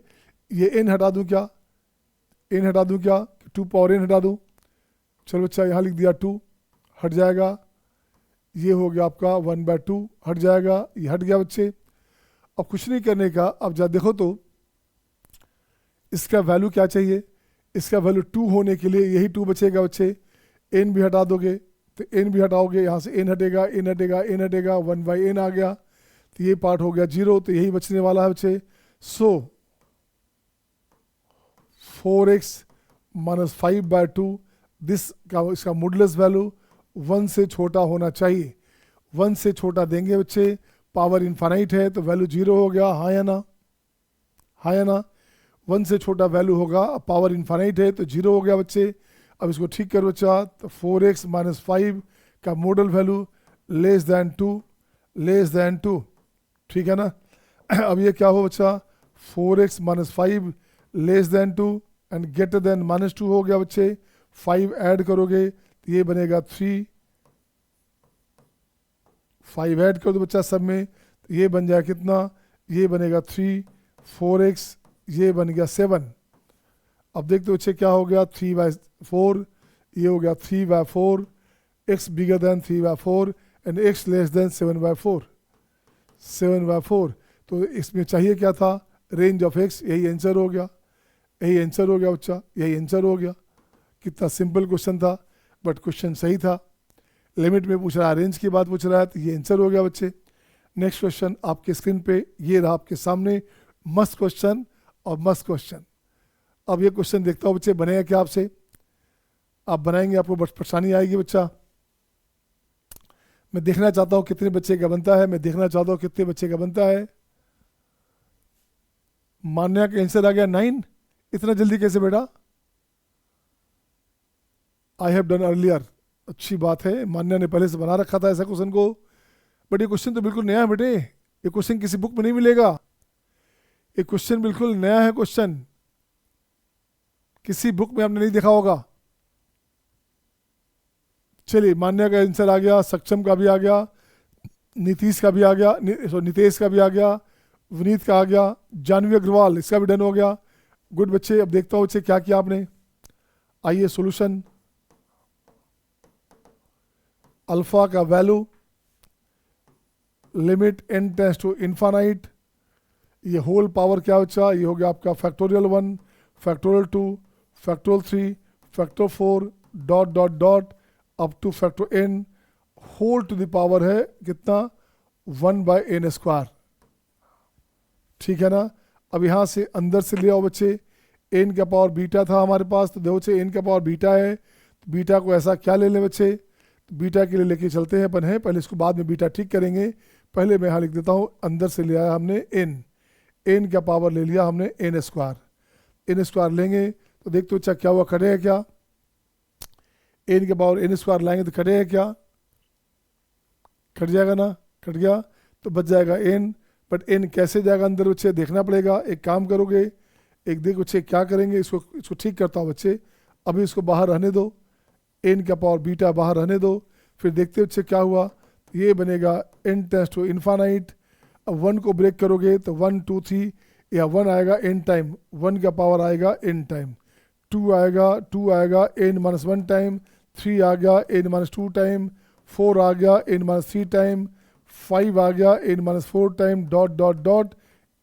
ये n हटा दूँ क्या, n हटा दूँ क्या, 2 पावर n हटा दूँ। चलो बच्चा यहाँ लिख दिया 2, हट जाएगा। ये हो गया आपका 1/2 हट जाएगा, ये हट गया बच्चे। अब कुछ नहीं करने का, अब जा देखो तो इसका वैल्यू क्या चाहिए। इसका वैल्यू 2 होने के लिए यही 2 बचेगा बच्चे। n भी हटा दोगे तो n भी हटाओगे, यहाँ से n हटेगा, n हटेगा, n हटेगा, 1/n आ गया। तो ये पार्ट हो गया 0, तो यही बचने वाला है बच्चे। सो 4x माइनस 5/2 दिस का इसका मॉडुलस वैल्यू 1 से छोटा होना चाहिए। 1 से छोटा देंगे बच्चे, पावर इनफाइनाइट है तो वैल्यू 0 हो गया, हाँ या ना, हाँ या ना। 1 से छोटा वैल्यू होगा, पावर इनफाइनाइट है तो 0 हो गया बच्चे। अब इसको ठीक कर बच्चा, तो 4x माइनस 5 का model value less than two, ठीक है ना। अब ये क्या हो बच्चा, 4x minus 5 less than 2 and greater than -2 हो गया बच्चे। 5 ऐड करोगे तो ये बनेगा 3, 5 ऐड कर दो बच्चा सब में, तो ये बन जाएगा कितना, ये बनेगा 3, 4x, ये बन गया 7। अब देखते बच्चे क्या हो गया, 3/4, ये हो गया 3/4, x bigger than 3/4 and x less than 7/4, 7/4। तो इसमें चाहिए क्या था, रेंज ऑफ x, यही आंसर हो गया, यही आंसर हो गया बच्चा, यही आंसर हो गया। कितना सिंपल क्वेश्चन था, बट क्वेश्चन सही था। लिमिट में पूछ रहा है, रेंज की बात पूछ रहा है, तो ये आंसर हो गया बच्चे। नेक्स्ट क्वेश्चन आपके स्क्रीन पे ये रहा आपके सामने, मस्त क्वेश्चन और मस्त क्वेश्चन। अब ये क्वेश्चन देखता हूँ बच्चे बनेगा क्या आपसे, आप बनाएंगे, आपको बस परेशानी आएगी बच्चा। मैं देखना चाहता हूँ कितने बच्चे का बनता है, मैं देखना चाहता हूँ कितने बच्चे का बनता है। मान्या का आंसर आ गया 9, इतना जल्दी कैसे बेटा, आई हैव डन अर्लियर, अच्छी बात है, मान्या ने पहले से बना रखा था ऐसा क्वेश्चन को। बट ये क्वेश्चन तो बिल्कुल नया है बेटे, ये क्वेश्चन किसी बुक में नहीं मिलेगा, ये क्वेश्चन बिल्कुल नया है, क्वेश्चन किसी बुक में आपने नहीं देखा होगा। चलिए मान्या का आंसर आ गया, सक्षम का भी आ गया, नीतीश का भी आ गया, नितेश का भी आ गया, विनीत का आ गया, जानवी अग्रवाल इसका भी डन हो गया। गुड बच्चे, अब देखता हूँ बच्चे क्या किया आपने। आइए सॉल्यूशन, अल्फा का value limit n tends to infinite, ये होल पावर क्या बच्चा, ये हो गया आपका factorial 1, factorial 2, factorial 3, factor 4 dot dot dot up to factor n, whole to the power है कितना, 1/n², ठीक है ना। अब यहाँ से अंदर से ले आओ बच्चे, n का पावर बीटा था हमारे पास, तो देखो बच्चे n का पावर बीटा है, तो बीटा को ऐसा क्या ले लें बच्चे, तो बीटा के लिए लेके चलते हैं अपन, है पहले इसको, बाद में बीटा ठीक करेंगे। पहले मैं यहाँ लिख देता हूँ, अंदर से ले आया हमने n का पावर ले लिया हमने n² लेंगे तो देखते बच्चा क्या हुआ, कटेगा क्या, n के पावर n² लाएंगे तो कटेगा क्या, कट जाएगा ना, कट गया, तो बच जाएगा n। बट n कैसे जाएगा अंदर बच्चे, देखना पड़ेगा। एक काम करोगे, एक देख बच्चे क्या करेंगे, इसको ठीक करता हूँ बच्चे, अभी इसको बाहर रहने दो, n का पावर बीटा बाहर रहने दो, फिर देखते बच्चे क्या हुआ, ये बनेगा n टेंड्स टू इनफाइनाइट। अब 1 को ब्रेक करोगे तो 1 2 3 या 1 आएगा n टाइम, 1 का पावर आएगा n टाइम, 2 आएगा n-1 टाइम, 3 आ गया n-2 टाइम, 4 आ गया n-3 टाइम, 5 आ गया n-4 time, dot dot dot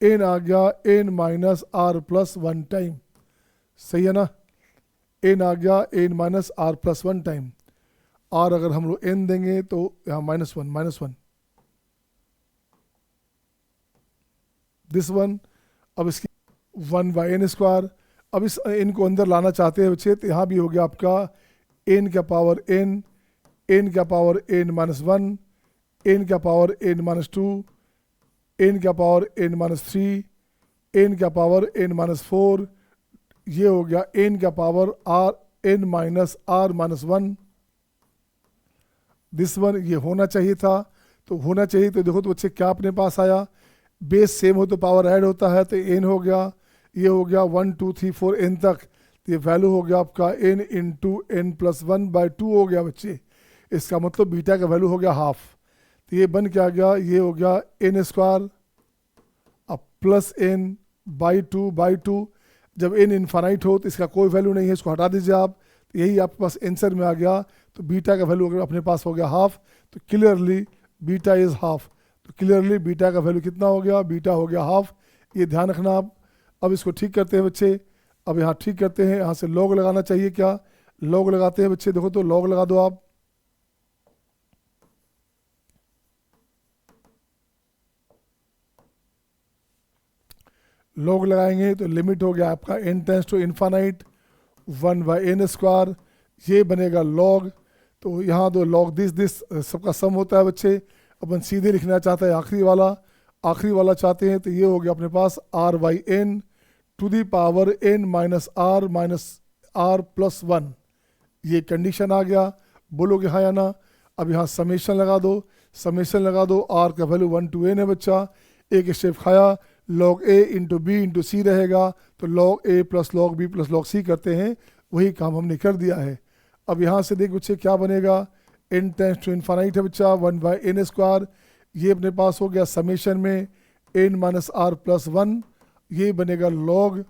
n आ गया n-r+1 टाइम, सही है ना, n आ गया n-r+1 टाइम। और अगर हम लोग n देंगे तो यहाँ -1 दिस वन। अब इसकी 1/n², अब इस n को अंदर लाना चाहते हैं बच्चे, तो यहाँ भी हो गया आपका n का पावर n का पावर n-1, n का पावर n-2, n का पावर n-3, n का पावर n-4, ये हो गया n का पावर n-r-1, दिस वन ये होना चाहिए था, तो होना चाहिए तो देखो तो बच्चे क्या अपने पास आया, बेस सेम हो तो पावर ऐड होता है, तो n हो गया, ये हो गया 1 2 3 4 n तक, तो ये वैल्यू हो गया आपका n इंटू n प्लस 1/2 हो गया बच्चे। इसका मतलब बीटा का वैल्यू हो गया हाफ, तो ये बन क्या गया, ये हो गया n स्क्वायर अब प्लस n बाई टू। जब n इन्फानाइट हो तो इसका कोई वैल्यू नहीं है, इसको हटा दीजिए आप, तो यही आपके पास आंसर में आ गया। तो बीटा का वैल्यू अगर अपने पास हो गया हाफ, तो क्लियरली बीटा इज हाफ, तो क्लियरली बीटा का वैल्यू कितना हो गया, बीटा हो गया हाफ। ये ध्यान रखना आप। अब इसको ठीक करते हैं बच्चे, अब यहाँ ठीक करते हैं, यहाँ से लॉग लगाना चाहिए, क्या लॉग लगाते हैं बच्चे, देखो तो लॉग लगा दो आप, लॉग लगाएंगे तो लिमिट हो गया आपका n tends to infinite 1/n², ये बनेगा लॉग। तो यहाँ दो लॉग दिस सबका सम होता है बच्चे, अपन सीधे लिखना चाहते हैं आखिरी वाला चाहते हैं, तो ये हो गया अपने पास r/n to the power n minus r plus 1, ये कंडीशन आ गया, बोलोगे हाँ या ना। अब यहाँ समेशन लगा दो r का वैल्यू 1 to n है बच्चा, एक स्टेप खाया, log a into b into c रहेगा, तो log a plus log b plus log c करते हैं, वही काम हमने कर दिया है। अब यहाँ से देख बच्चे क्या बनेगा, n टेंस टू इन्फानाइट है बच्चा 1/n², ये अपने पास हो गया समेशन में n माइनस r प्लस 1, ये बनेगा log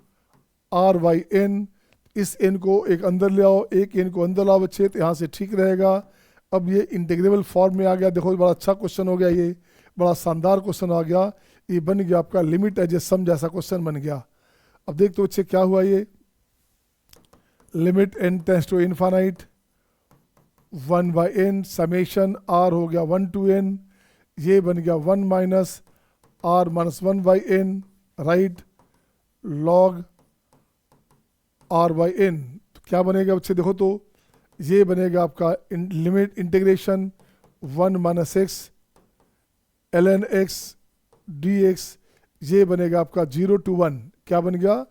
r/n। इस n को एक अंदर ले आओ, एक n को अंदर लाओ बच्चे, तो यहाँ से ठीक रहेगा। अब ये इंटीग्रेबल फॉर्म में आ गया, देखो बड़ा अच्छा क्वेश्चन हो गया, ये बड़ा शानदार क्वेश्चन आ गया, ये बन गया आपका लिमिट एज ए सम जैसा क्वेश्चन बन गया। अब देख तो बच्चे क्या हुआ, ये limit n tends to infinite 1/n summation r हो गया 1 to n, ये बन गया 1 minus r minus 1/n right, log r/n। तो क्या बनेगा बच्चे, देखो तो ये बनेगा आपका limit integration 1 minus x ln x dx, ये बनेगा आपका 0 to 1, क्या बन गया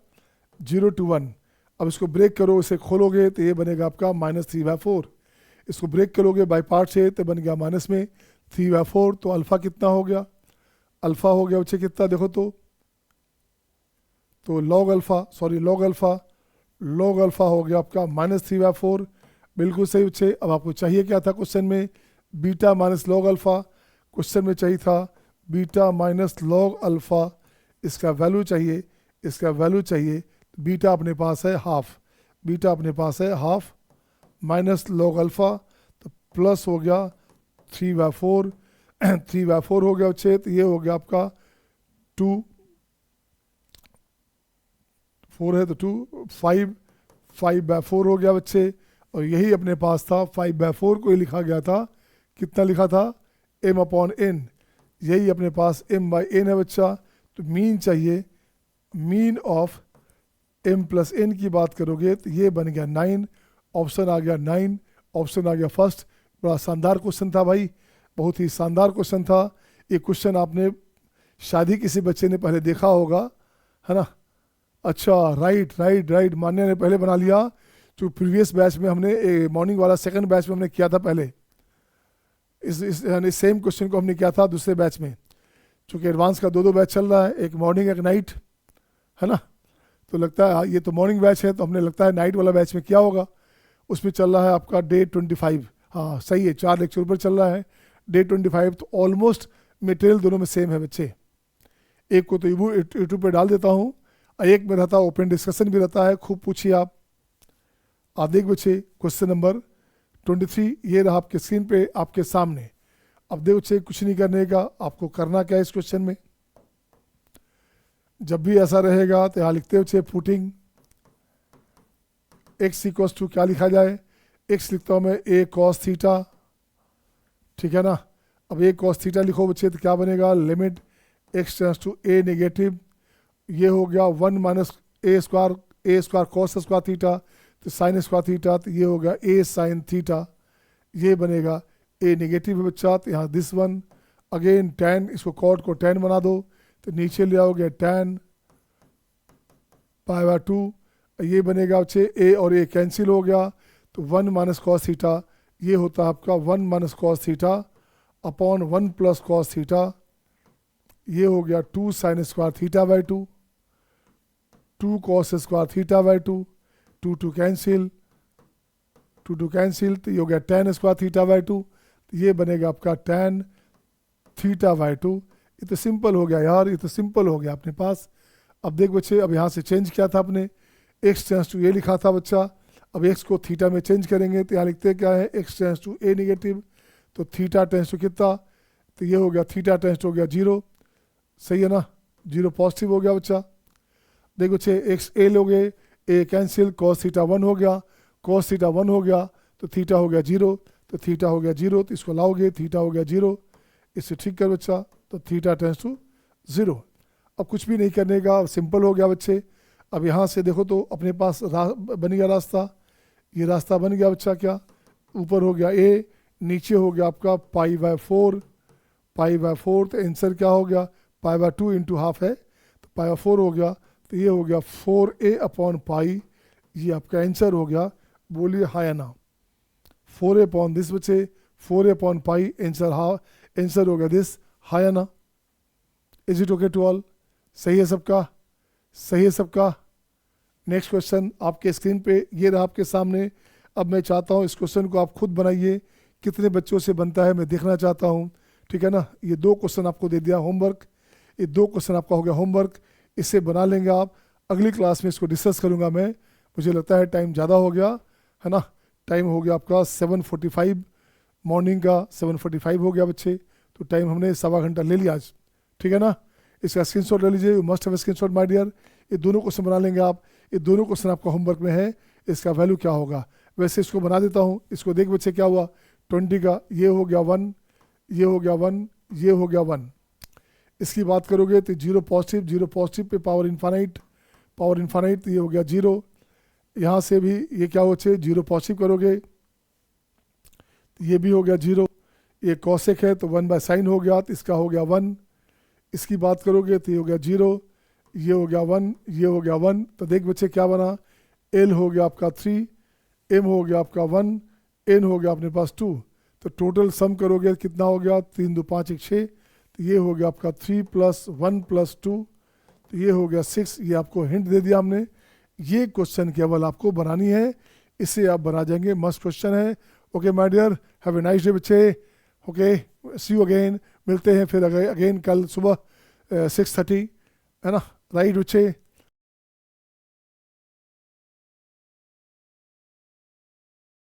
0 to 1। अब इसको ब्रेक करो, इसे खोलोगे तो ये बनेगा आपका -3/4, इसको ब्रेक करोगे बाई पार्ट से तो बन गया माइनस में 3/4। तो अल्फ़ा कितना हो गया, अल्फ़ा हो गया बच्चे कितना, देखो तो लॉग अल्फ़ा हो गया आपका -3/4, बिल्कुल सही बच्चे। अब आपको चाहिए क्या था क्वेश्चन में, beta minus log alpha, question में चाहिए था बीटा माइनस लॉग अल्फ़ा, इसका वैल्यू चाहिए, बीटा अपने पास है हाफ, माइनस लॉग अल्फ़ा, तो प्लस हो गया 3/4 3/4 हो गया बच्चे, तो ये हो गया आपका 2, 4 है तो 2 5/4 हो गया बच्चे। और यही अपने पास था 5/4 को ही लिखा गया था, कितना लिखा था m/n, यही अपने पास m/n है बच्चा। तो मीन चाहिए, mean of m plus n की बात करोगे तो ये बन गया 9, ऑप्शन आ गया 9, ऑप्शन आ गया फर्स्ट। बड़ा शानदार क्वेश्चन था भाई, बहुत ही शानदार क्वेश्चन था। ये क्वेश्चन आपने शादी किसी बच्चे ने पहले देखा होगा, है ना। अच्छा राइट मान्या ने पहले बना लिया, जो प्रीवियस बैच में हमने मॉर्निंग वाला सेकंड बैच में हमने किया था पहले, इस यानी सेम क्वेश्चन को हमने किया था दूसरे बैच में। चूँकि एडवांस का 2 बैच चल रहा है, एक मॉर्निंग एक नाइट, है ना। तो लगता है ये तो मॉर्निंग बैच है, तो हमने लगता है नाइट वाला बैच में क्या होगा, उसमें चल रहा है आपका डे 25। हाँ सही है, 4 लेक्चर पर चल रहा है, डे 25। तो ऑलमोस्ट मटेरियल दोनों में सेम है बच्चे। एक को तो यूट्यूब पे डाल देता हूँ, एक में रहता है ओपन डिस्कशन भी रहता है, खूब पूछिए आप। देख बच्चे क्वेश्चन नंबर 23 ये रहा आपके स्क्रीन पे आपके सामने। अब देखो बच्चे कुछ नहीं करने का, आपको करना क्या है इस क्वेश्चन में, जब भी ऐसा रहेगा तो यहाँ लिखते बच्चे पुटिंग x इक्वल्स टू क्या लिखा जाए, x लिखता हूँ मैं a cos थीटा, ठीक है ना। अब a cos थीटा लिखो बच्चे तो क्या बनेगा, limit x tends to a negative, ये हो गया 1 minus a square cos square theta, तो साइन स्क्वायर थीटा, तो ये हो गया a साइन थीटा, ये बनेगा a नेगेटिव है बच्चा। तो यहाँ दिस वन अगेन tan, इसको कॉट को tan बना दो, तो नीचे ले आओगे tan π/2, ये बनेगा बच्चे a और a कैंसिल हो गया, तो 1 माइनस कॉस थीटा ये होता है आपका 1 minus cos theta upon 1 plus cos theta, ये हो गया 2 sine square theta by 2, 2 cos square theta by 2, 2 2 cancel, 2 2 cancel, तो ये हो गया tan स्क्वायर थीटा बाई 2, तो ये बनेगा आपका tan थीटा बाई 2। ये तो सिंपल हो गया यार, ये तो सिंपल हो गया अपने पास। अब देख बच्चे, अब यहाँ से चेंज किया था आपने, x टेंस टू ए लिखा था बच्चा, अब x को थीटा में चेंज करेंगे तो यहाँ लिखते क्या है, x tends to A negative, तो थीटा टेंस टू कितना, तो ये हो गया थीटा टेंस टू हो गया 0, सही है ना, 0 पॉजिटिव हो गया बच्चा। देखो बच्चे, x ए लोगे, ए कैंसिल, cos थीटा 1 हो गया, cos थीटा 1 हो गया, तो थीटा हो गया 0, तो थीटा हो गया 0, तो इसको लाओगे, थीटा हो गया 0, इससे ठीक कर बच्चा, तो थीटा टेंस टू 0। अब कुछ भी नहीं करने का, सिंपल हो गया बच्चे। अब यहाँ से देखो तो अपने पास बन गया रास्ता, ये रास्ता बन गया बच्चा, क्या ऊपर हो गया a, नीचे हो गया आपका पाई बाय 4, तो आंसर क्या हो गया, पाई बाय 2 इंटू हाफ है, तो पाई बाय 4 हो गया, तो ये हो गया 4a अपॉन पाई, ये आपका आंसर हो गया। बोलिए हाँ या ना, 4a अपॉन दिस बच्चे, 4a अपॉन पाई, आंसर हो गया दिस, हाँ या ना। Is it okay to all, सही है सबका, सही है सबका। नेक्स्ट क्वेश्चन आपके स्क्रीन पे ये रहा आपके सामने। अब मैं चाहता हूँ इस क्वेश्चन को आप खुद बनाइए, कितने बच्चों से बनता है मैं देखना चाहता हूँ, ठीक है ना। ये 2 क्वेश्चन आपको दे दिया होमवर्क, ये 2 क्वेश्चन आपका हो गया होमवर्क, इससे बना लेंगे आप। अगली क्लास में इसको डिस्कस करूँगा मैं, मुझे लगता है टाइम ज़्यादा हो गया है ना, टाइम हो गया आपका 7:45 मॉर्निंग का, 7:45 हो गया बच्चे, तो टाइम हमने 1.25 घंटा ले लिया आज, ठीक है ना। इसका स्क्रीनशॉट ले लीजिए, you must have screenshot my dear. ये दोनों क्वेश्चन बना लेंगे आप, ये दोनों क्वेश्चन आपका होमवर्क में है, इसका वैल्यू क्या होगा। वैसे इसको बना देता हूँ, इसको देख बच्चे क्या हुआ, 20 का ये हो गया 1, ये हो गया 1, ये हो गया 1। इसकी बात करोगे तो 0 पॉजिटिव पे पावर इन्फानाइट, तो ये हो गया 0। यहाँ से भी ये क्या हो बच्चे, 0 पॉजिटिव करोगे तो ये भी हो गया 0, ये कॉसेक है तो 1 बाय साइन हो गया, तो इसका हो गया 1। इसकी बात करोगे तो ये हो गया 0, ये हो गया 1, ये हो गया 1। तो देख बच्चे क्या बना, L हो गया आपका 3, M हो गया आपका 1, N हो गया अपने पास 2, तो टोटल सम करोगे कितना हो गया, 3 2 5 1 6, तो ये हो गया आपका 3 + 1 + 2, तो ये हो गया 6। ये आपको हिंट दे दिया हमने, ये क्वेश्चन केवल आपको बनानी है, इससे आप बना जाएंगे, मस्त क्वेश्चन है। Okay my dear, have a nice day बच्चे, ओके सी यू अगेन, मिलते हैं फिर अगेन कल सुबह 6:30 है ना, राइट बच्चे।